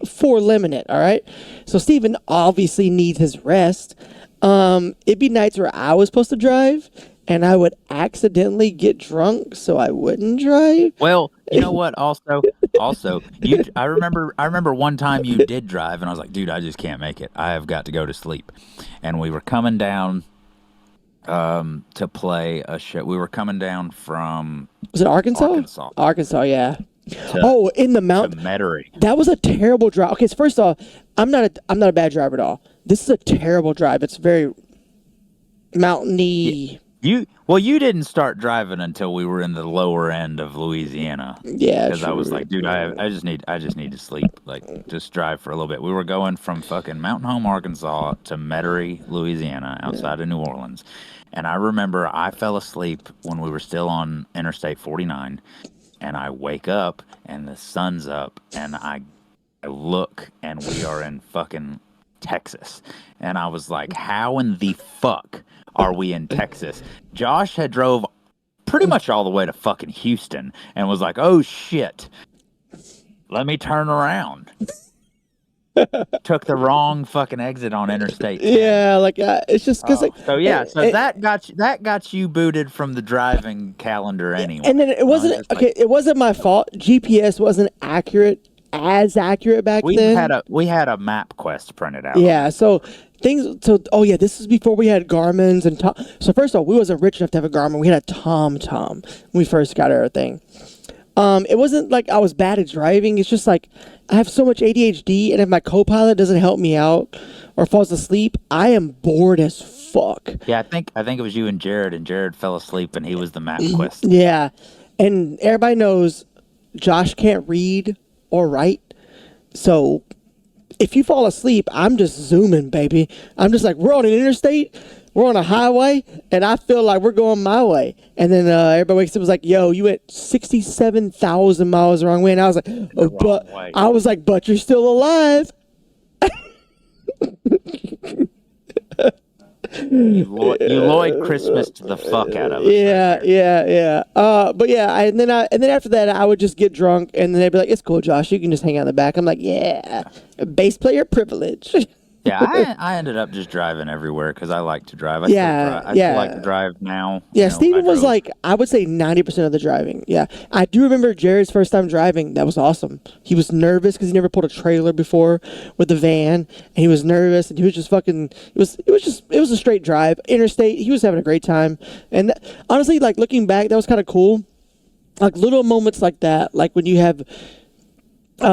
four-lemon it, all right? So Steven obviously needs his rest. It'd be nights where I was supposed to drive, and I would accidentally get drunk, so I wouldn't drive. Well, you know what? Also, I remember one time you did drive, and I was like, dude, I just can't make it. I have got to go to sleep. And we were coming down to play a show. We were coming down from Was it Arkansas? Arkansas, yeah. In the mountain. Metairie. That was a terrible drive. Okay, so first off, I'm not a bad driver at all. This is a terrible drive. It's very mountainy. You didn't start driving until we were in the lower end of Louisiana. Yeah, because I was like, dude, I just need to sleep. Like, just drive for a little bit. We were going from fucking Mountain Home, Arkansas to Metairie, Louisiana, outside of New Orleans, and I remember I fell asleep when we were still on Interstate 49, and I wake up and the sun's up, and I look and we are in fucking Texas, and I was like, how in the fuck are we in Texas? Josh had drove pretty much all the way to fucking Houston and was like, oh shit, let me turn around. Took the wrong fucking exit on Interstate 10. Yeah, like it's just because that got you booted from the driving calendar anyway. And then it wasn't it wasn't my fault. GPS wasn't as accurate back then. We had a MapQuest printed out. Yeah, so this is before we had Garmin's and so first of all, we wasn't rich enough to have a Garmin. We had a TomTom when we first got everything. It wasn't like I was bad at driving. It's just like I have so much ADHD, and if my co-pilot doesn't help me out or falls asleep, I am bored as fuck. Yeah, I think it was you and Jared fell asleep, and he was the MapQuest. Yeah, and everybody knows Josh can't read or write, so if you fall asleep, I'm just zooming, baby. I'm just like, we're on an interstate, we're on a highway, and I feel like we're going my way. And then everybody wakes up and was like, yo, you went 67,000 miles the wrong way. And I was like, but you're still alive. You Lloyd Christmas to the fuck out of us. Yeah. But yeah, and then after that, I would just get drunk, and then they'd be like, "It's cool, Josh. You can just hang out in the back." I'm like, "Yeah, bass player privilege." Yeah, I ended up just driving everywhere because I like to drive. I still like to drive now. Yeah, Steven was like, I would say 90% of the driving. Yeah, I do remember Jared's first time driving. That was awesome. He was nervous because he never pulled a trailer before with the van, and he was nervous, and he was just fucking. It was a straight drive, interstate. He was having a great time, and honestly, like looking back, that was kind of cool. Like little moments like that, like when you have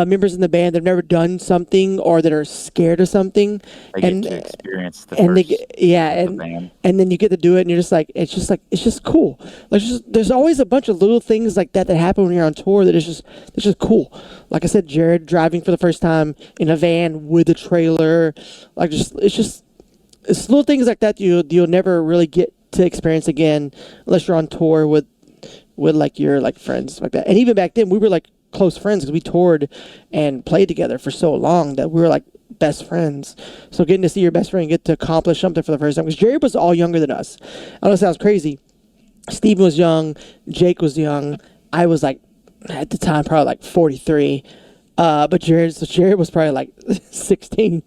members in the band that have never done something or that are scared of something, they get to experience the and first band. And then you get to do it, and you're just like it's just cool. Like there's always a bunch of little things like that happen when you're on tour that it's just cool. Like I said, Jared driving for the first time in a van with a trailer, like it's little things like that you'll never really get to experience again unless you're on tour with like your like friends like that. And even back then we were like close friends because we toured and played together for so long that we were like best friends. So getting to see your best friend get to accomplish something for the first time, because Jared was all younger than us. I know it sounds crazy. Steven was young, Jake was young. I was like at the time probably like 43. But Jared was probably like 16.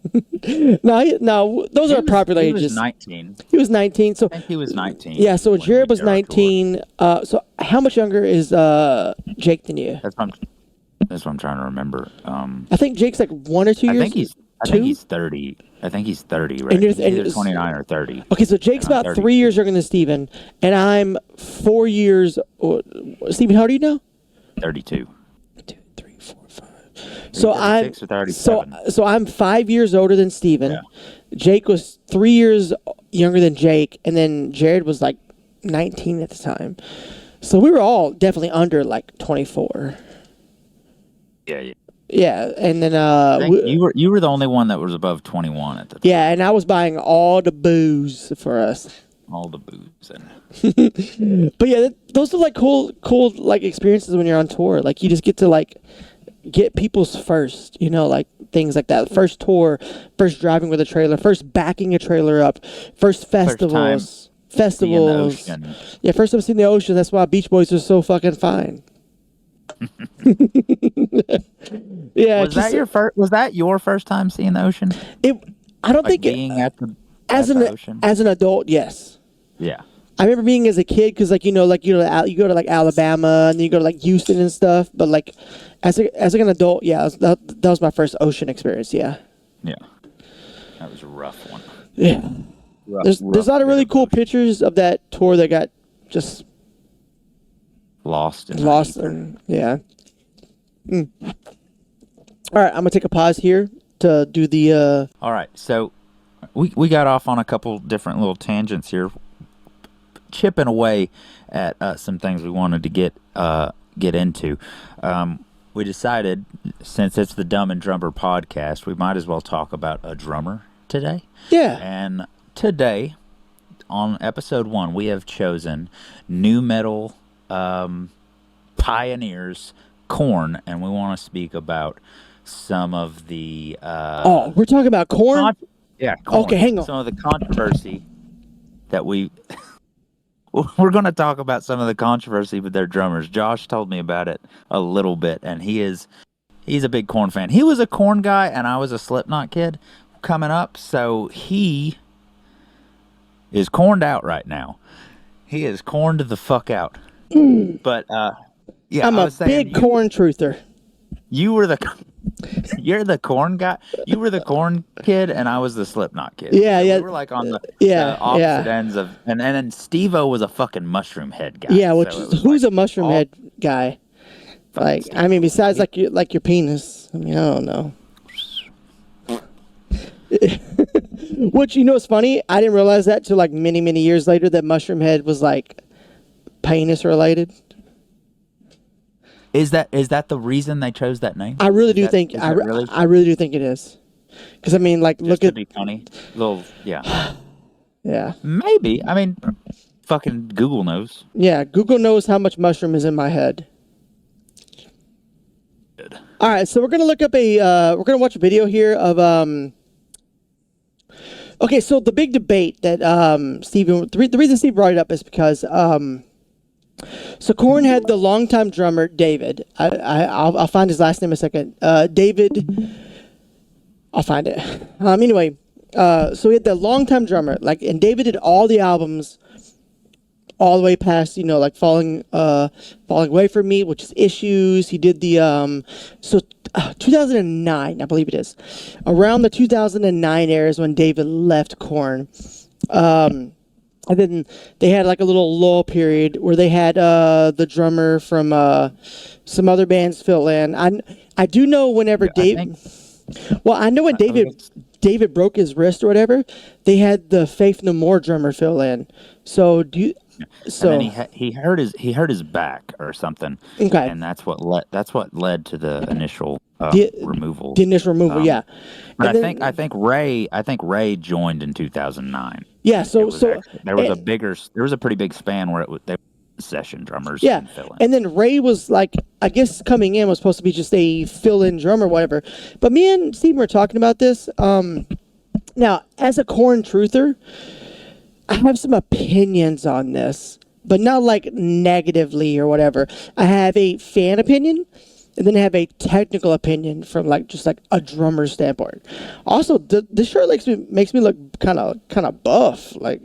No, those are popular ages. He was 19. He was 19. So I think he was 19. Yeah, so Jared was 19. So how much younger is Jake than you? That's what I'm trying to remember. I think Jake's like 1 or 2 years. I think he's 30. I think he's 30, right? He's either 29 or 30. Okay, so Jake's about 3 years younger than Steven, and I'm 4 years. Steven, how old are you now? 32. 2, 3, 4, 5. So I'm 5 years older than Steven. Yeah. Jake was 3 years younger than Jake, and then Jared was like 19 at the time. So we were all definitely under like 24. Yeah. Yeah, and then you were the only one that was above 21 at the time. Yeah, and I was buying all the booze for us. All the booze and But yeah, those are like cool like experiences when you're on tour. Like you just get to like get people's first, like things like that. First tour, first driving with a trailer, first backing a trailer up, first festivals. seeing the ocean. Yeah, first time seeing the ocean. That's why Beach Boys are so fucking fine. Yeah. Was that your first time seeing the ocean? I don't Like think being at the ocean. as an adult, yes. Yeah. I remember being as a kid because, you go to like Alabama and then you go to like Houston and stuff. But like, as an adult, yeah, that was my first ocean experience. Yeah. Yeah. That was a rough one. Yeah. There's a lot of really cool pictures of that tour that got just lost. Yeah. All right, I'm gonna take a pause here to do the. All right, so we got off on a couple different little tangents here, chipping away at some things we wanted to get into. We decided, since it's the Dumb and Drumber podcast, we might as well talk about a drummer today. Yeah. And today, on episode 1, we have chosen nu metal pioneers, Korn, and we want to speak about some of the we're talking about Korn? Korn. Okay, hang on. Some of the controversy that we're going to talk about some of the controversy with their drummers. Josh told me about it a little bit, and he's a big Korn fan. He was a Korn guy, and I was a Slipknot kid coming up, so he is corned out right now. He is corned the fuck out. But yeah, I'm a big Korn truther. You're the Korn guy. You were the Korn kid, and I was the Slipknot kid. Yeah, yeah. We were like on the yeah. opposite ends of, and then Steve-O was a fucking mushroom head guy. Yeah, who's a mushroom head guy? Like, I mean, besides like your penis. I mean, I don't know. Which, it's funny. I didn't realize that till like many, many years later that mushroom head was like penis related. Is that the reason they chose that name? I really do think I really do think it is. Because I mean, like, Just look to at be funny, yeah, yeah, maybe. I mean, fucking Google knows. Yeah, Google knows how much mushroom is in my head. Good. All right, so we're gonna look up we're gonna watch a video here of Okay, so the big debate that the reason Steve brought it up is because so Korn had the longtime drummer David. I'll find his last name in a second. David. I'll find it. Anyway, so he had the longtime drummer, and David did all the albums, all the way past, like falling away from me, which is Issues. He did the 2009, I believe it is. Around the 2009 era is when David left Korn. And then they had like a little lull period where they had the drummer from some other bands fill in. I do know whenever I know when David broke his wrist or whatever, they had the Faith No More drummer fill in. So So and then he hurt his back or something. Okay. And that's what led to the initial removal. The initial removal, yeah. But I think Ray joined in 2009. Yeah, there was a pretty big span where they were session drummers. Yeah, and then Ray was like, I guess coming in was supposed to be just a fill-in drummer or whatever. But me and Steve were talking about this. Now, as a Korn truther, I have some opinions on this, but not like negatively or whatever. I have a fan opinion, and then I have a technical opinion from just a drummer standpoint. Also, this shirt makes me look kind of buff, like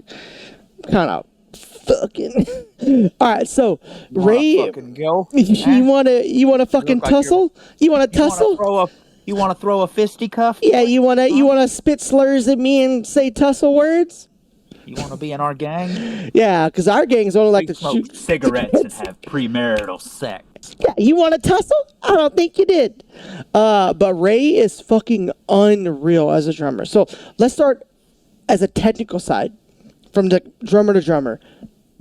kind of fucking. All right, so Ray, you want to fucking tussle? You want to tussle? You want to throw a fisticuff? Yeah, you want to spit slurs at me and say tussle words? You want to be in our gang? Yeah, because our gangs only like to smoke shoot cigarettes and have premarital sex. Yeah, you want to tussle? I don't think you did. But Ray is fucking unreal as a drummer. So let's start as a technical side, from the drummer to drummer.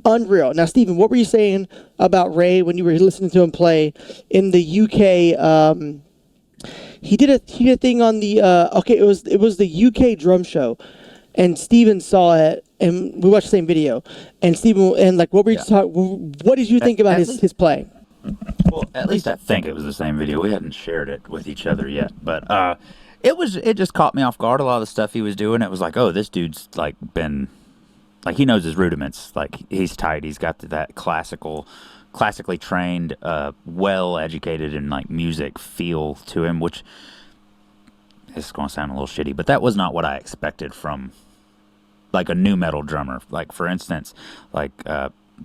Unreal. Now, Stephen, what were you saying about Ray when you were listening to him play in the UK? He did a thing on the it was the UK drum show. and Steven saw it, and we watched the same video. And Steven, and like, what were you what did you think about his play? Well, at least I think it was the same video. We hadn't shared it with each other yet, but it just caught me off guard. A lot of the stuff he was doing, it was like, oh, this dude's like been like, he knows his rudiments. Like, he's tight. He's got that classically trained, well educated in like music feel to him, which is going to sound a little shitty, but that was not what I expected from like a new metal drummer. Like, for instance, like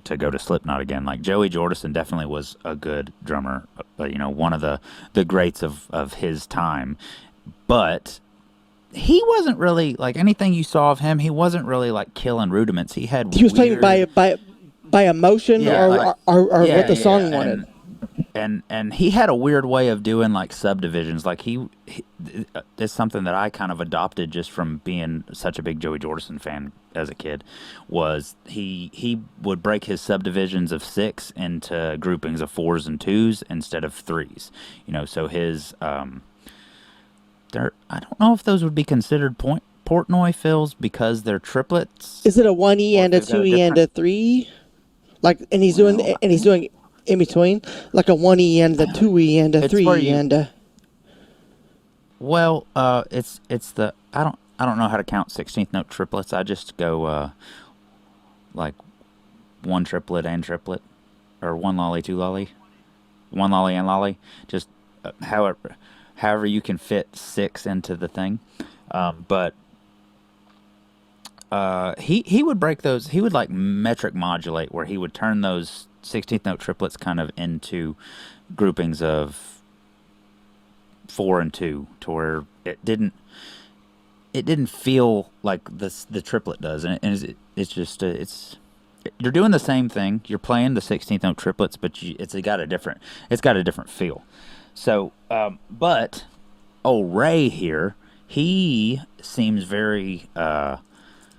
to go to Slipknot again, like Joey Jordison definitely was a good drummer, one of the greats of his time, but he wasn't really like, anything you saw of him, he wasn't really like killing rudiments. He was playing by emotion, or what the song wanted. And he had a weird way of doing like subdivisions. Like it's something that I kind of adopted just from being such a big Joey Jordison fan as a kid, was he would break his subdivisions of 6 into groupings of 4s and 2s instead of 3s. So his I don't know if those would be considered Portnoy fills because they're triplets. Is it a 1E and a 2E and a 3? Like, and he's doing in between, like a 1E and a 2E and a 3E and a. Well, it's the I don't know how to count 16th note triplets. I just go like 1 triplet and triplet, or 1 lolly, 2 lolly, 1 lolly and lolly. Just however you can fit 6 into the thing. But he would break those. He would like metric modulate, where he would turn those 16th note triplets kind of into groupings of 4 and 2, to where it didn't feel like the triplet does, and it's just you're doing the same thing. You're playing the 16th note triplets, but it's got a different feel. So, but Ray here, he seems very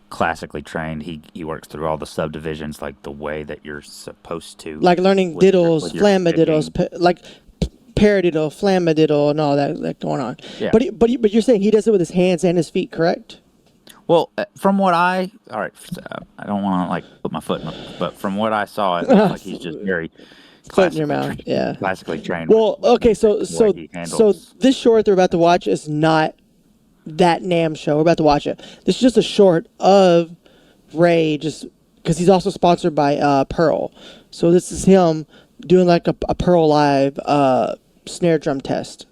classically trained. He works through all the subdivisions like the way that you're supposed to. Like learning diddles, flammadiddles, like paradiddle, flammadiddle, and all that going on. Yeah. But you're saying he does it with his hands and his feet, correct? Well, from what I don't want to like put my foot in it, but from what I saw, it looks like he's just very Foot in your mouth, yeah. classically trained. Well, okay, so this short they're about to watch is not that NAMM show. We're about to watch it. This is just a short of Ray, just because he's also sponsored by Pearl. So this is him doing like a Pearl Live snare drum test.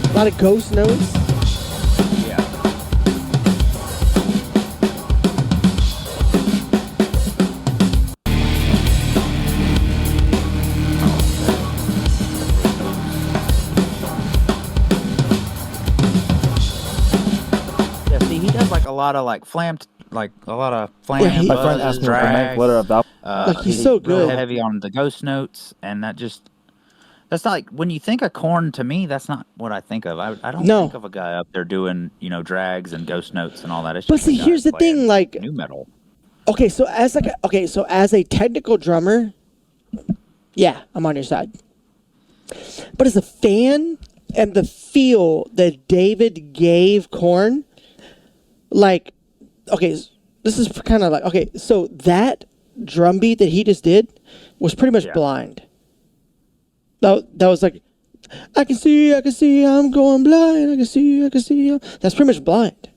A lot of ghost notes. A lot of like flam. My friend asked me for a letter about. Like, he's so good. Real heavy on the ghost notes, and that's not like, when you think of Korn, to me, that's not what I think of. I don't think of a guy up there doing drags and ghost notes and all that. It's but just see, here's the thing, like new metal. Okay, so as a technical drummer, yeah, I'm on your side. But as a fan and the feel that David gave Korn, like, okay, this is kind of like, okay, so that drum beat that he just did was pretty much blind. That was like, I can see, I'm going blind, I can see. That's pretty much blind.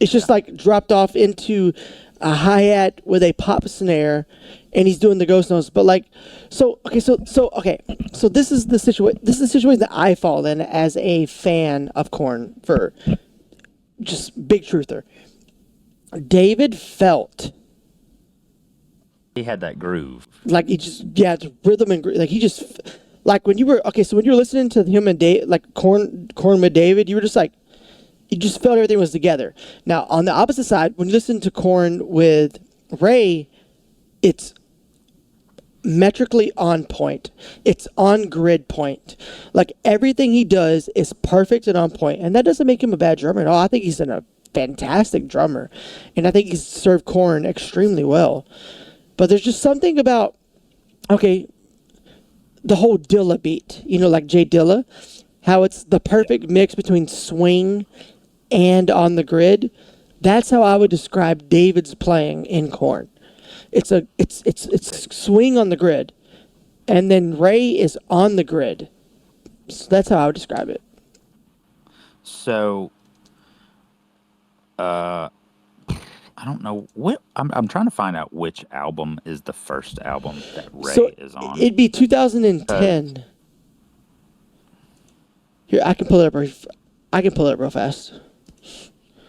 It's just like dropped off into a hi-hat with a pop snare, and he's doing the ghost notes. But like, so this is the situation. This is the situation that I fall in as a fan of Korn, for just big truther. David felt he had that groove. Like he just, it's rhythm and like he just, like when you were listening to him and Dave, like Korn with David, you were just like, you just felt everything was together. Now on the opposite side, when you listen to Korn with Ray, it's metrically on point. It's on grid point. Like everything he does is perfect and on point. And that doesn't make him a bad drummer at all. I think he's a fantastic drummer. And I think he's served Korn extremely well. But there's just something about, okay, the whole Dilla beat, like Jay Dilla, how it's the perfect mix between swing and on the grid. That's how I would describe David's playing in Korn. It's swing on the grid, and then Ray is on the grid. So that's how I would describe it. So, I don't know what I'm trying to find out which album is the first album that Ray is on. It'd be 2010. Here, I can pull it up real fast.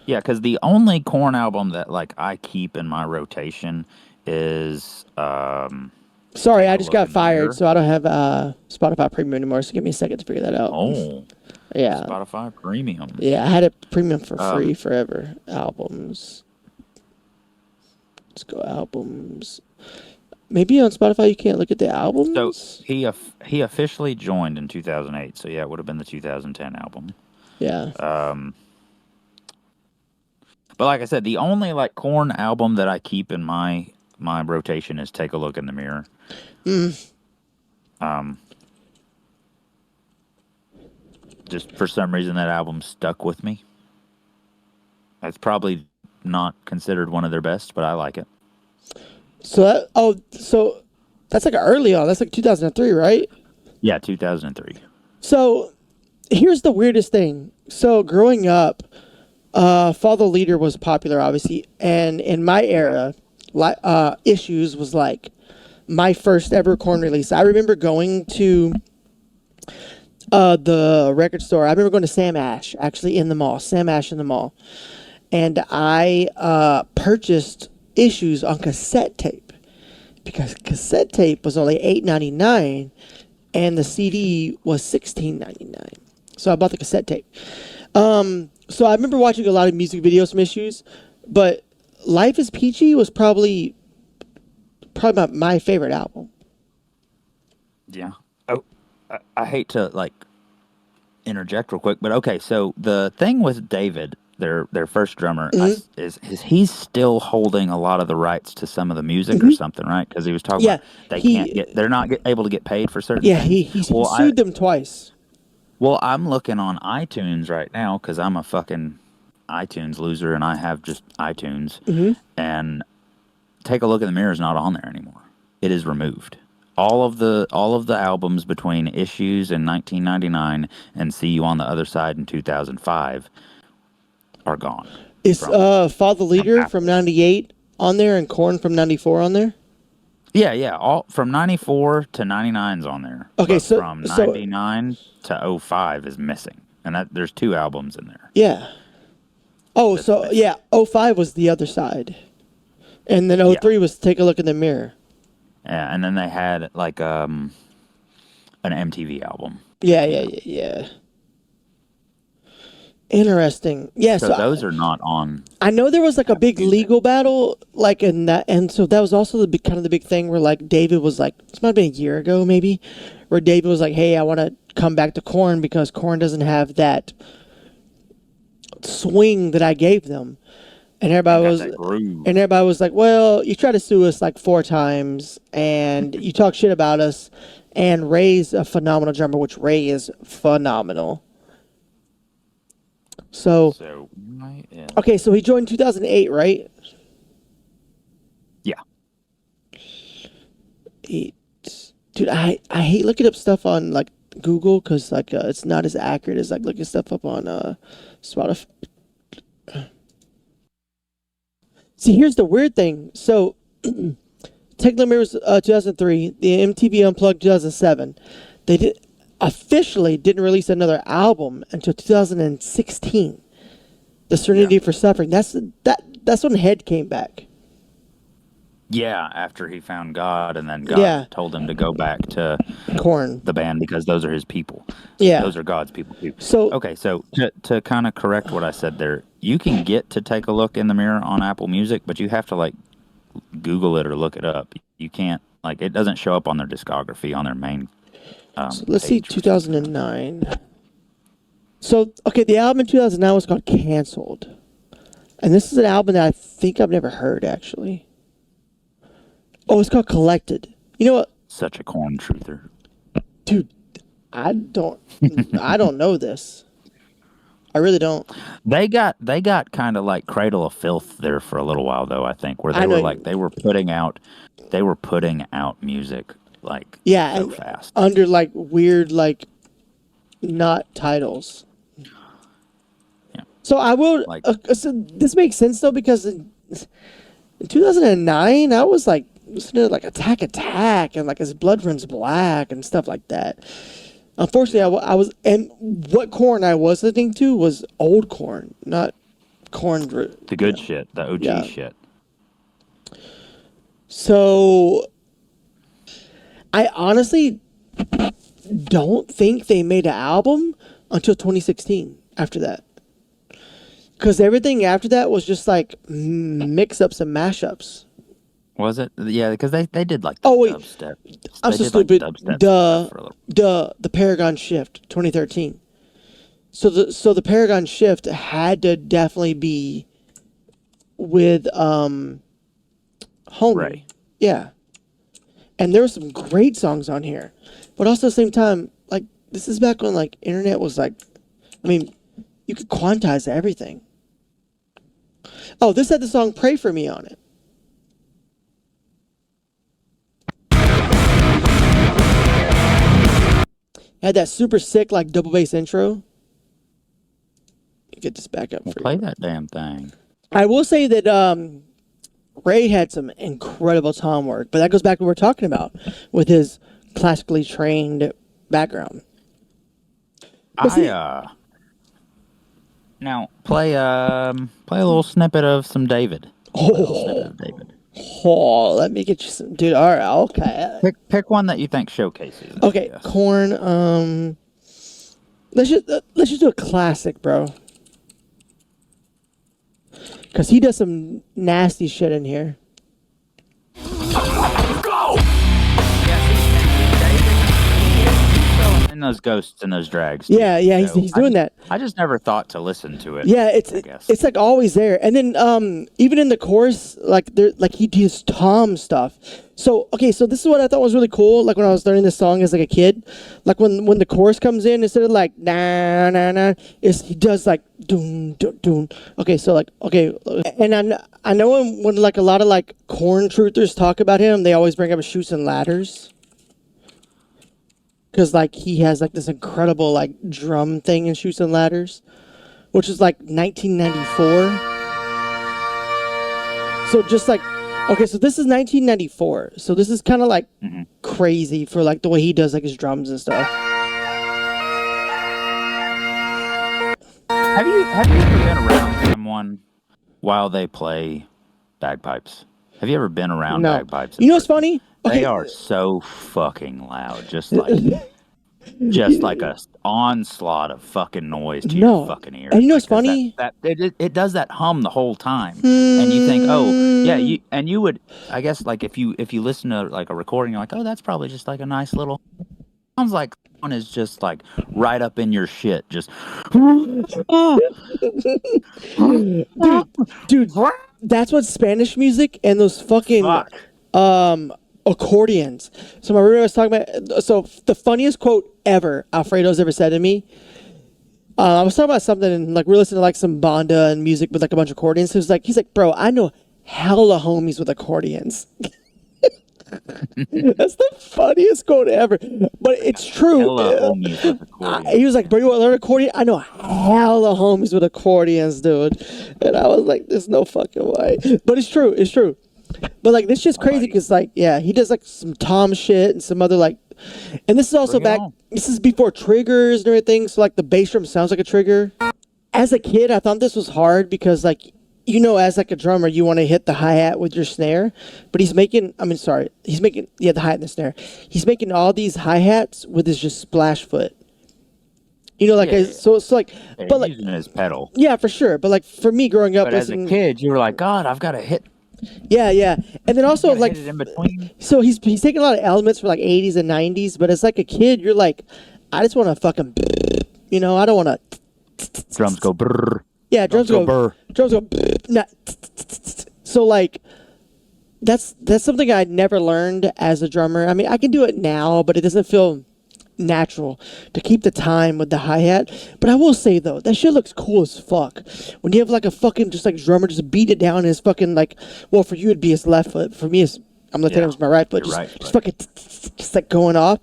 Yeah, because the only Korn album that like I keep in my rotation is Sorry, I just got fired, so I don't have Spotify Premium anymore. So give me a second to figure that out. Oh, yeah, Spotify Premium. Yeah, I had a premium for free forever. Albums. Let's go albums. Maybe on Spotify you can't look at the albums. So he officially joined in 2008. So yeah, it would have been the 2010 album. Yeah. But like I said, the only like Korn album that I keep in my rotation is "Take a Look in the Mirror." Just for some reason that album stuck with me. It's probably not considered one of their best, but I like it. So that's like early on. That's like 2003, right? Yeah, 2003. So here's the weirdest thing. So growing up, Follow Leader was popular, obviously, and in my era, Issues was like my first ever Korn release. I remember going to the record store. I remember going to Sam Ash, actually, in the mall. Sam Ash in the mall. And I purchased Issues on cassette tape because cassette tape was only $8.99 and the CD was $16.99. So I bought the cassette tape. So I remember watching a lot of music videos from Issues, but Life is Peachy was probably my favorite album. Yeah. Oh, I hate to like interject real quick, but okay. So the thing with David, their first drummer, is he's still holding a lot of the rights to some of the music or something, right? Because he was talking about they're not able to get paid for certain things. He sued them twice. Well, I'm looking on iTunes right now because I'm a fucking iTunes loser and I have just iTunes. And Take a Look in the Mirror is not on there anymore. It is removed. All of the albums between Issues in 1999 and See You on the Other Side in 2005 are gone. Is Follow Leader from 98 on there and Korn from 94 on there? Yeah. All from 94 to 99's on there. Okay, but from 99 to 05 is missing. And there's 2 albums in there. Yeah. Oh, so yeah, 05 was The Other Side. And then 03 was Take a Look in the Mirror. Yeah, and then they had like an MTV album. Yeah. Interesting. Yeah, so those are not on. I know there was like a big legal battle, like in that, and so that was also the big thing where like David was like, this might have been a year ago maybe, where David was like, hey, I want to come back to Korn because Korn doesn't have that swing that I gave them. And everybody was like, well, you tried to sue us like 4 times and you talk shit about us, and Ray's a phenomenal drummer, which Ray is phenomenal. So okay, so he joined in 2008, right? Yeah. Dude, I hate looking up stuff on like Google because like it's not as accurate as like looking stuff up on Spotify. See, here's the weird thing. So, Take the Mirrors 2003, the MTV Unplugged 2007. They officially didn't release another album until 2016. The Serenity for Suffering. That's when Head came back. Yeah, after he found God, and then God told him to go back to Korn, the band, because those are his people. Yeah, those are God's people too. So okay, so to kind of correct what I said there, you can get to Take a Look in the Mirror on Apple Music, but you have to like Google it or look it up. You can't, like, it doesn't show up on their discography on their main. So let's see, 2009. So okay, the album in 2009 was called Cancelled, and this is an album that I think I've never heard actually. Oh, it's called Collected. You know what? Such a Korn truther. Dude, I don't I don't know this. I really don't. They got kind of like Cradle of Filth there for a little while though, I think, where I they know were you- like they were putting out music like Yeah, so and fast. under like weird like not titles. Yeah. So I will. Like- So this makes sense though because in 2009 I was like listening to like Attack and like His Blood Runs Black and stuff like that. Unfortunately, I was, and what Korn I was listening to was old Korn, not Korn. The good shit, the OG Yeah. shit. So I honestly don't think they made an album until 2016 after that. Because everything after that was just like mix-ups and mashups. Was it? Yeah, because they did like the Oh, wait. dubstep. I'm They so did, like, stupid. dubstep stuff for a little- The Paragon Shift 2013. So the Paragon Shift had to definitely be with Homie. Right. Yeah. And there were some great songs on here. But also at the same time, like this is back when like internet was like, I mean, you could quantize everything. Oh, this had the song Pray For Me on it. Had that super sick like double bass intro. Get this back up Well, for play you. that damn thing. I will say that Ray had some incredible tom work, but that goes back to what we're talking about with his classically trained background. Now play a little snippet of some David. Play a little snippet of David. Oh, let me get you some, dude. All right, okay, Pick one that you think showcases. it, okay. I guess. Korn. Let's just do a classic, bro. Cause he does some nasty shit in here. And those ghosts and those drags. Yeah, yeah, he's So doing that. I just never thought to listen to it. Yeah, I guess. it's like always there. And then even in the chorus, like there like he does Tom stuff. So okay, so this is what I thought was really cool. Like when I was learning this song as like a kid, like when the chorus comes in, instead of like na na na, he does like doon doon doon. Okay, so like okay, and I know when like a lot of like Korn truthers talk about him, they always bring up Chutes and Ladders. Because like he has like this incredible like drum thing in Chutes and Ladders, which is like 1994. So just like, okay, so this is 1994. So this is kind of like crazy for like the way he does like his drums and stuff. Have you ever been around someone while they play bagpipes? Have you ever been around No. bagpipes? You know what's funny? Okay. They are so fucking loud, just like a onslaught of fucking noise to No. your fucking ears. And you know what's Because funny? That it does that hum the whole time, and you think, oh yeah, you would, I guess, like if you listen to like a recording, you're like, oh, that's probably just like a nice little. Sounds like one is just like right up in your shit, just. Dude, that's what Spanish music and those fucking accordions. So my roommate was talking about. So the funniest quote ever Alfredo's ever said to me. I was talking about something and like we were listening to like some banda and music with like a bunch of accordions. He's like, bro, I know hella homies with accordions. That's the funniest quote ever, but it's true. Hella homies with accordions. He was like, bro, you want to learn accordion? I know hella homies with accordions, dude. And I was like, there's no fucking way. But it's true. It's true. But like, this shit's crazy because like, yeah, he does like some Tom shit and some other like, and this is also Bring it back, on. this is before triggers and everything. So like the bass drum sounds like a trigger. As a kid, I thought this was hard because like, you know, as like a drummer, you want to hit the hi-hat with your snare, but he's making the hi-hat and the snare. He's making all these hi-hats with his just splash foot. You know, like, Yeah. so it's like, Yeah, but like, using his pedal. yeah, for sure. But like for me growing up, But as a listening- kid, you were like, God, I've got to hit. yeah, yeah. And then also gotta like, hit it in between. so he's taking a lot of elements from like 80s and 90s, but as like a kid, you're like, I just want to fucking, you know, I don't want to. Drums go brrr. Yeah, drums go burr. Drums go. Nah. So like, that's something I never learned as a drummer. I mean, I can do it now, but it doesn't feel natural to keep the time with the hi-hat. But I will say though, that shit looks cool as fuck. When you have like a fucking just like drummer just beat it down his fucking like, well, for you it'd be his left foot. For me, I'm left-handed with my right foot. Just fucking just like going off.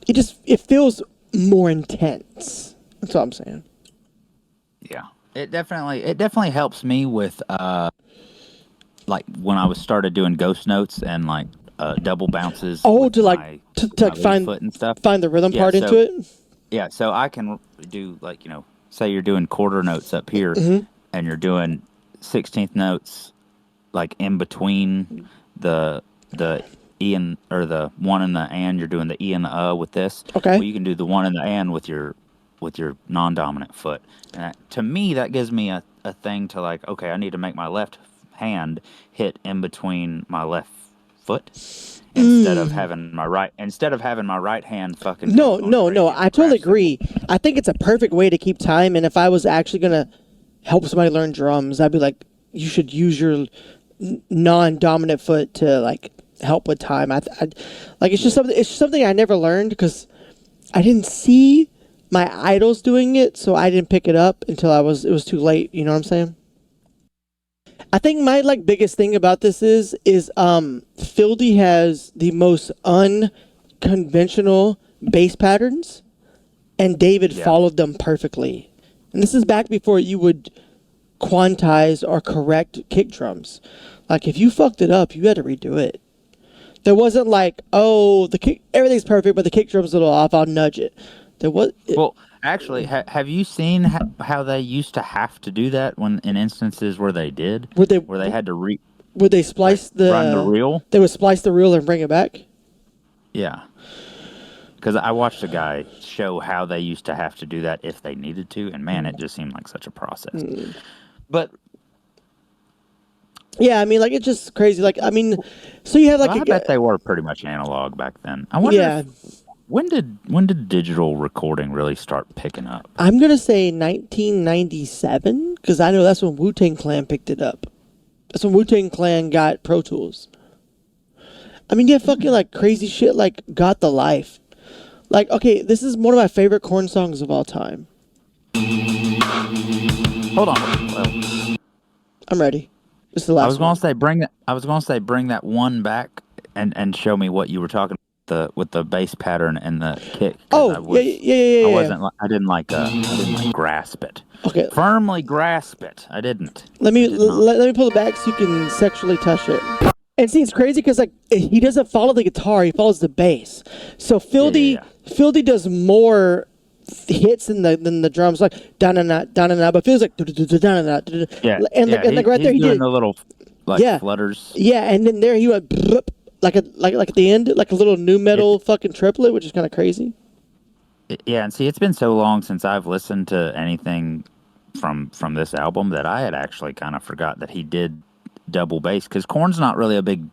It feels more intense. That's all I'm saying. Yeah, it definitely helps me with like when I was started doing ghost notes and like double bounces. Oh, with to like my find foot and stuff. Find the rhythm part into it. Yeah, so I can do like, you know, say you're doing quarter notes up here, and you're doing 16th notes like in between the E and or the one and the and. You're doing the E and the with this. Okay. Well, you can do the one and the and with your non-dominant foot. And to me, that gives me a thing to like, okay, I need to make my left hand hit in between my left foot instead of having my right hand fucking. No, I totally agree. I think it's a perfect way to keep time. And if I was actually gonna help somebody learn drums, I'd be like, you should use your non-dominant foot to like help with time. I like it's just something I never learned because I didn't see my idols doing it, so I didn't pick it up until it was too late. You know what I'm saying? I think my like biggest thing about this is Fildy has the most unconventional bass patterns, and David followed them perfectly. And this is back before you would quantize or correct kick drums. Like if you fucked it up, you had to redo it. There wasn't like, oh, everything's perfect, but the kick drum's a little off. I'll nudge it. Well, actually, have you seen how they used to have to do that when in instances where they did? Where they had to would they splice run the reel? They would splice the reel and bring it back? Yeah. Because I watched a guy show how they used to have to do that if they needed to, and man, it just seemed like such a process. But yeah, I mean, like it's just crazy. Like, I mean, so you have like I bet they were pretty much analog back then. I wonder when did digital recording really start picking up? I'm gonna say 1997 because I know that's when Wu-Tang Clan picked it up. That's when Wu-Tang Clan got Pro Tools. I mean, yeah, fucking like crazy shit like Got the Life. Like, okay, this is one of my favorite Korn songs of all time. Hold on. Well, I'm ready. This is the last. I was gonna say bring that one back and show me what you were talking about with the bass pattern and the kick. Oh, yeah. I didn't like grasp it. Okay. Firmly grasp it. I didn't. Let me pull it back so you can sexually touch it. And see, it's crazy because like he doesn't follow the guitar; he follows the bass. So Fildy does more hits than the drums, like da na na da na na, but feels like da na na. Yeah, and like right there, he did the little flutters. Yeah, and then there he went like at the end, like a little new metal fucking triplet, which is kind of crazy. Yeah, and see, it's been so long since I've listened to anything from this album that I had actually kind of forgot that he did double bass, because Korn's not really a big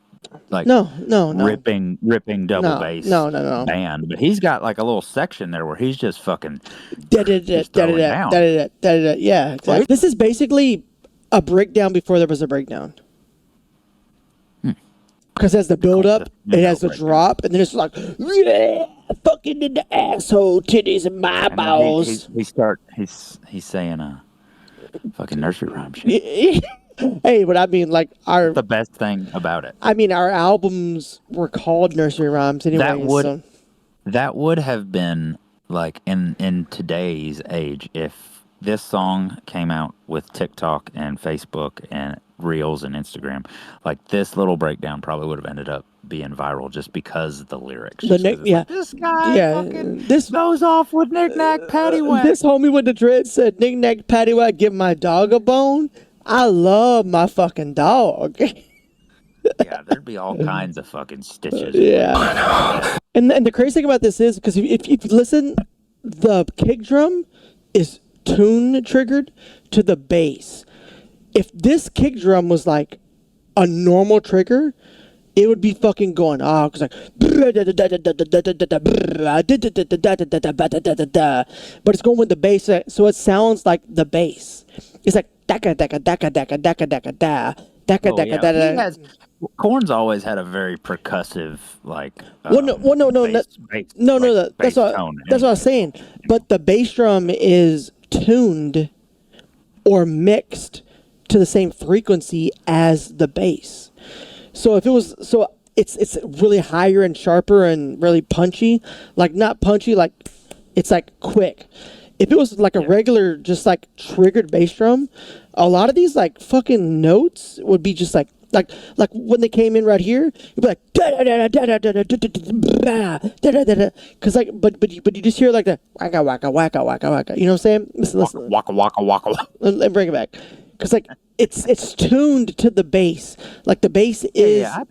no ripping double bass band, but he's got like a little section there where he's just fucking yeah, exactly. This is basically a breakdown before there was a breakdown. Because it has the build up, it has the drop, and then it's like, yeah, fucking in the asshole, titties, and my balls. He's saying a fucking nursery rhyme shit. Hey, but I mean, like the best thing about it. I mean, our albums were called nursery rhymes anyway. That would have been like in today's age if this song came out with TikTok and Facebook and Reels and Instagram. Like this little breakdown probably would have ended up being viral just because of the lyrics. Like, this guy goes off with knick-knack paddywhack. This homie with the dreads said, knick-knack paddywhack, give my dog a bone. I love my fucking dog. Yeah, there'd be all kinds of fucking stitches. Yeah. And the crazy thing about this is, because if you listen, the kick drum is tune triggered to the bass. If this kick drum was like a normal trigger, it would be fucking going off. Cause like, but it's going with the bass, so it sounds like the bass. It's like daka daka daka daka daka daka da daka Oh daka yeah, da he da. has. Corn's always had a very percussive, like, bass That's bass what tone. that's what I was saying. But the bass drum is tuned or mixed to the same frequency as the bass. So if it was it's really higher and sharper and really punchy, like not punchy, like it's like quick. If it was like a regular, just like triggered bass drum, a lot of these like fucking notes would be just like when they came in right here, you'd be like da da da da da da da da da da da, because like but you just hear like the waka waka waka waka waka. You know what I'm saying? Listen. Waka waka waka waka. Let me bring it back, because like it's tuned to the bass. Like the bass is. I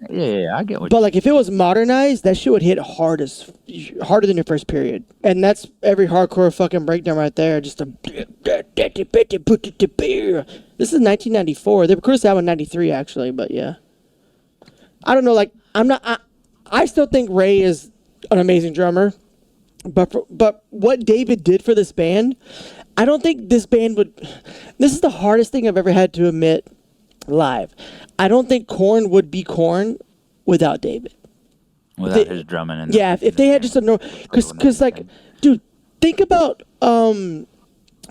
get what. But like if it was modernized, that shit would hit harder than your first period, and that's every hardcore fucking breakdown right there. Just a. This is 1994. They recorded this album in '93 actually, but yeah. I don't know. Like I still think Ray is an amazing drummer, but what David did for this band, I don't think this band would. This is the hardest thing I've ever had to admit live. I don't think Korn would be Korn without David. Without his drumming. And yeah, if they had just a normal, because like, dude, think about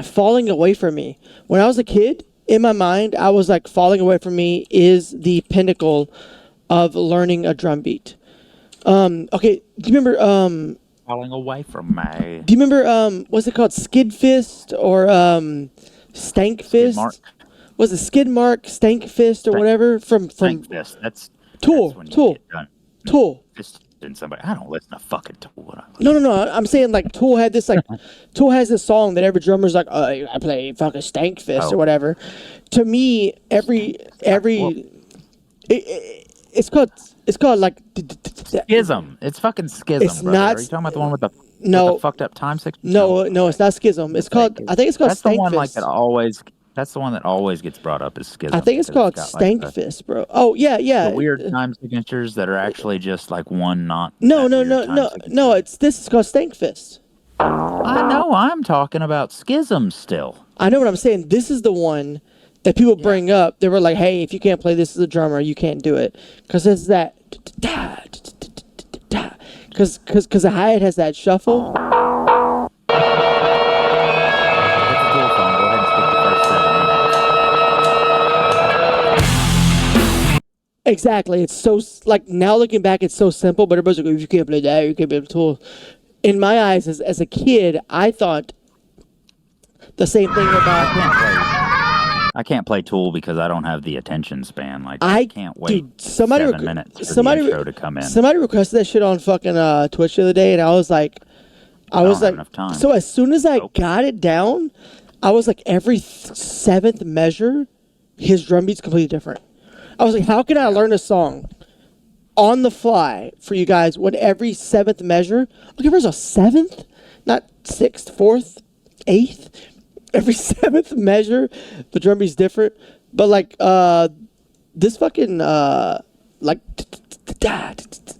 Falling Away From Me. When I was a kid, in my mind, I was like, Falling Away From Me is the pinnacle of learning a drum beat. Okay, do you remember Falling Away From Me? Do you remember what's it called, Skid Fist or Stank Fist? Skid Mark. Was it Skid Mark, Stank Fist, or whatever from Stank Fist. That's Tool. when you Tool. get done. Tool. Fisting somebody. I don't listen to fucking Tool. No. I'm saying like Tool had this like Tool has this song that every drummer's like, oh, I play fucking Stank Fist or whatever. To me, it's called like Schism. It's fucking Schism. It's brother. not. Are you talking about the one with the fucked up time signature? No, it's not Schism. It's called. I think it's called That's Stank the one Fist. like that always. That's the one that always gets brought up is Schism. I think it's called Stank Fist, bro. Oh yeah. The weird time signatures that are actually just like one not. No. It's called Stank Fist. I know. I'm talking about Schism still. I know what I'm saying. This is the one that people bring up. They were like, "Hey, if you can't play this as a drummer, you can't do it," because it's that. Because the hi-hat has that shuffle. Exactly. It's so, like, now looking back, it's so simple, but everybody's like, if you can't play that, you can't play the Tool. In my eyes, as a kid, I thought the same thing about... I can't play Tool because I don't have the attention span. Like, I can't wait 7 minutes for the intro to come in. Somebody requested that shit on fucking Twitch the other day, and I was like... I was like, so as soon as I got it down, I was like, every seventh measure, his drum beat's completely different. I was like, how can I learn a song on the fly for you guys when every seventh measure, okay, there's a seventh, not sixth, fourth, eighth, every seventh measure, the drum beat's different. But like, this fucking, like,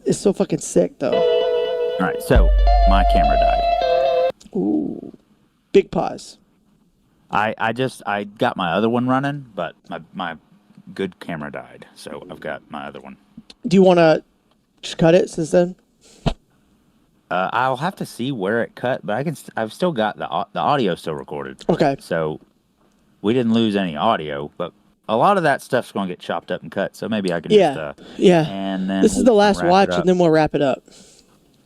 it's so fucking sick though. All right, so my camera died. Ooh, big pause. I got my other one running, but my good camera died, so I've got my other one. Do you want to just cut it since then? I'll have to see where it cut, but I've still got the audio still recorded. Okay. So we didn't lose any audio, but a lot of that stuff's going to get chopped up and cut. So maybe I can just And then this is the last watch, and then we'll wrap it up.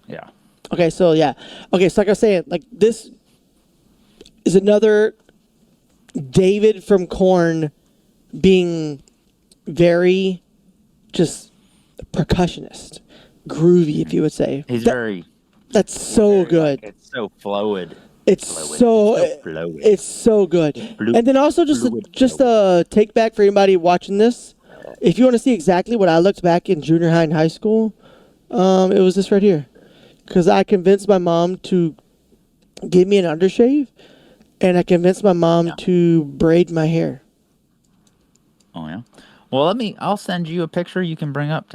Yeah. Okay. So yeah. Okay. So like I was saying, like this is another David from Korn being very just percussionist, groovy, if you would say. He's very. That's so good. It's so fluid. It's so good. And then also just a take back for anybody watching this. If you want to see exactly what I looked back in junior high and high school, it was this right here. Because I convinced my mom to give me an undershave, and I convinced my mom to braid my hair. Oh yeah. Well, I'll send you a picture you can bring up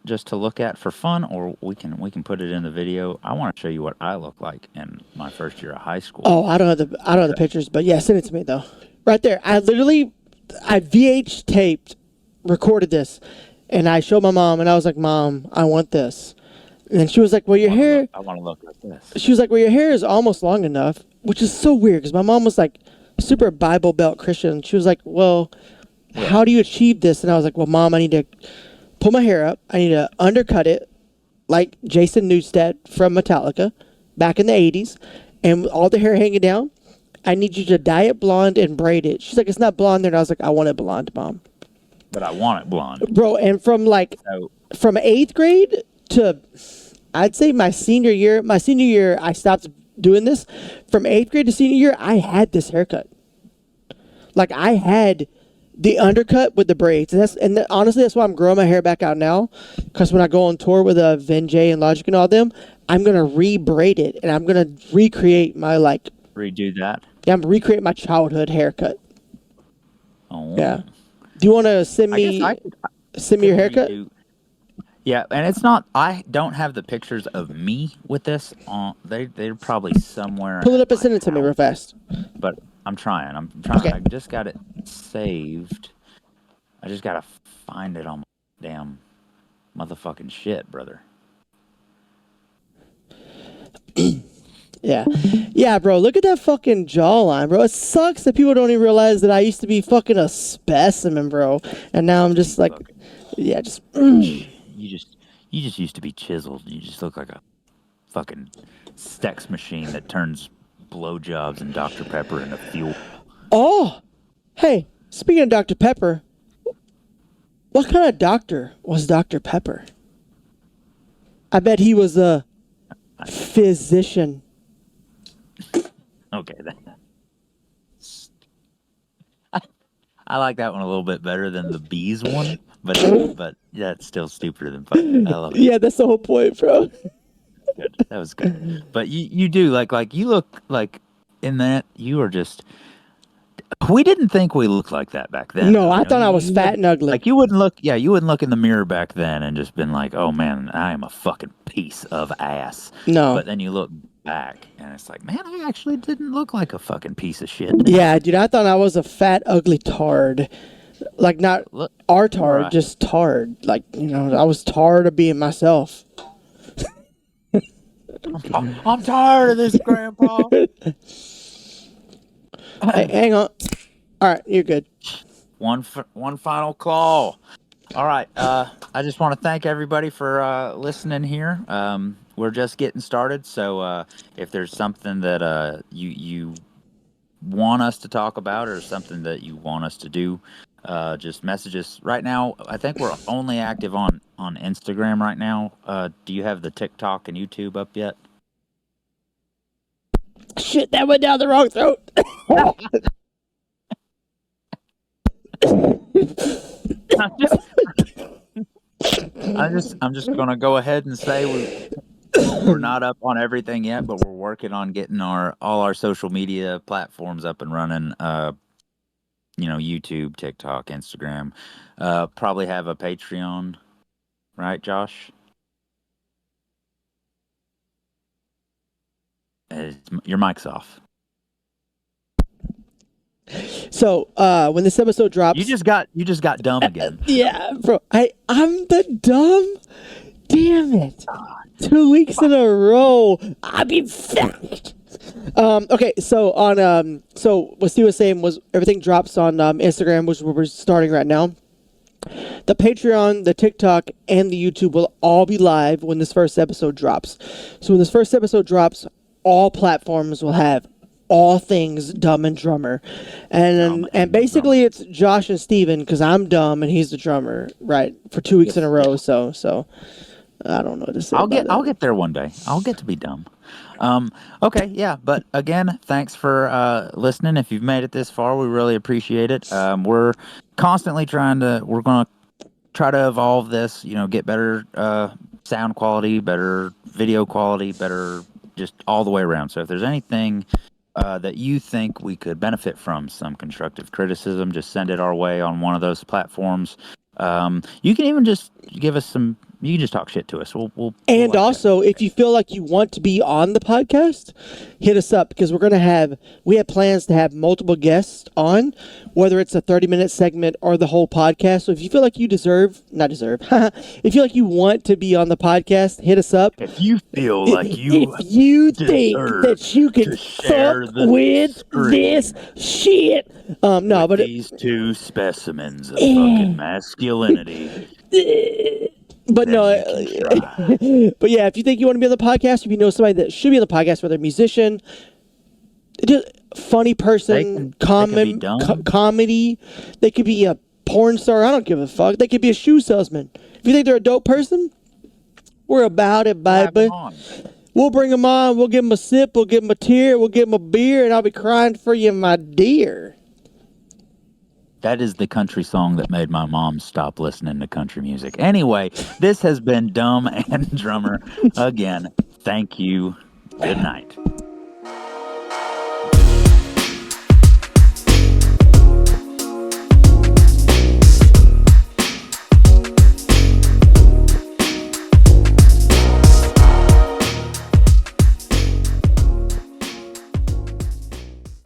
just to look at for fun, or we can put it in the video. I want to show you what I look like in my first year of high school. Oh, I don't have the pictures, but yeah, send it to me though. right there. I VH taped, recorded this, and I showed my mom, and I was like, "Mom, I want this." And she was like, "Well, your hair." I want to look like this. She was like, "Well, your hair is almost long enough," which is so weird because my mom was like super Bible Belt Christian. She was like, "Well, how do you achieve this?" And I was like, "Well, Mom, I need to pull my hair up. I need to undercut it like Jason Newsted from Metallica back in the 80s, and all the hair hanging down. I need you to dye it blonde and braid it." She's like, "It's not blonde there." And I was like, "I want it blonde, Mom." But I want it blonde. Bro, and from So, from 8th grade to, I'd say my senior year, I stopped doing this. From 8th grade to senior year, I had this haircut. Like, I had the undercut with the braids. And honestly, that's why I'm growing my hair back out now. Because when I go on tour with Vin J and Logic and all them, I'm going to re-braid it. And I'm going to recreate my, redo that. Yeah, I'm going to recreate my childhood haircut. Oh. Yeah. Do you want to send me your haircut? Yeah, and it's not. I don't have the pictures of me with this on. They're probably somewhere. Pull it up and at send my it to me house. real fast. But I'm trying. Okay. I just got it saved. I just gotta find it on my damn motherfucking shit, brother. Yeah, bro. Look at that fucking jawline, bro. It sucks that people don't even realize that I used to be fucking a specimen, bro. And now I'm just like, yeah, just. You just used to be chiseled. You just look like a fucking sex machine that turns blowjobs and Dr. Pepper into fuel. Oh, hey. Speaking of Dr. Pepper, what kind of doctor was Dr. Pepper? I bet he was a physician. Okay, I like that one a little bit better than the bees one, but yeah, it's still stupider than fuck. I love it. Yeah, that's the whole point, bro. Good. That was good. But you do like you look like in that you are just. We didn't think we looked like that back then. No, I thought I was fat and ugly. Like you wouldn't look in the mirror back then and just been like, "Oh man, I am a fucking piece of ass." No. But then you look back and it's like, man, I actually didn't look like a fucking piece of shit. Yeah, dude, I thought I was a fat, ugly tard. Like, not our tard, right. just tard. Like, I was tired of being myself. I'm tired of this, Grandpa. Hey, hang on. All right, you're good. One final call. All right. I just want to thank everybody for listening here. We're just getting started, so if there's something that you want us to talk about or something that you want us to do, just message us. Right now, I think we're only active on Instagram right now. Do you have the TikTok and YouTube up yet? Shit, that went down the wrong throat. I'm just gonna go ahead and say we're not up on everything yet, but we're working on getting all our social media platforms up and running. YouTube, TikTok, Instagram. Probably have a Patreon, right, Josh? Your mic's off. So, when this episode drops, You just got dumb again. yeah, bro, I'm the dumb. Damn it! 2 weeks in a row. I'll be fat. Okay, so what Steve was saying was everything drops on Instagram, which is where we're starting right now. The Patreon, the TikTok, and the YouTube will all be live when this first episode drops. So when this first episode drops, all platforms will have all things Dumb and Drummer. And basically it's Josh and Steven, because I'm dumb and he's the drummer, right, for 2 weeks in a row. So I don't know what to say. I'll get there one day. I'll get to be dumb. Okay, yeah, but again, thanks for listening. If you've made it this far, we really appreciate it. We're constantly we're going to try to evolve this, get better sound quality, better video quality, better just all the way around. So if there's anything that you think we could benefit from, some constructive criticism, just send it our way on one of those platforms. You can even just give us some You can just talk shit to us. We'll And like also, if you feel like you want to be on the podcast, hit us up because we have plans to have multiple guests on, whether it's a 30-minute segment or the whole podcast. So if you feel like you if you feel like you want to be on the podcast, hit us up. If you feel like you if you think deserve that you can to share fuck the with screen this shit, no, but these two specimens of fucking masculinity. But then no, you can try. but yeah, if you think you want to be on the podcast, if you know somebody that should be on the podcast, whether a musician, just funny person, They can be dumb. comedy, they could be a porn star. I don't give a fuck. They could be a shoe salesman. If you think they're a dope person, we're about it, Have baby. them on. We'll bring them on. We'll give them a sip. We'll give them a tear. We'll give them a beer, and I'll be crying for you, my dear. That is the country song that made my mom stop listening to country music. Anyway, this has been Dumb and Drummer. Again, thank you. Good night.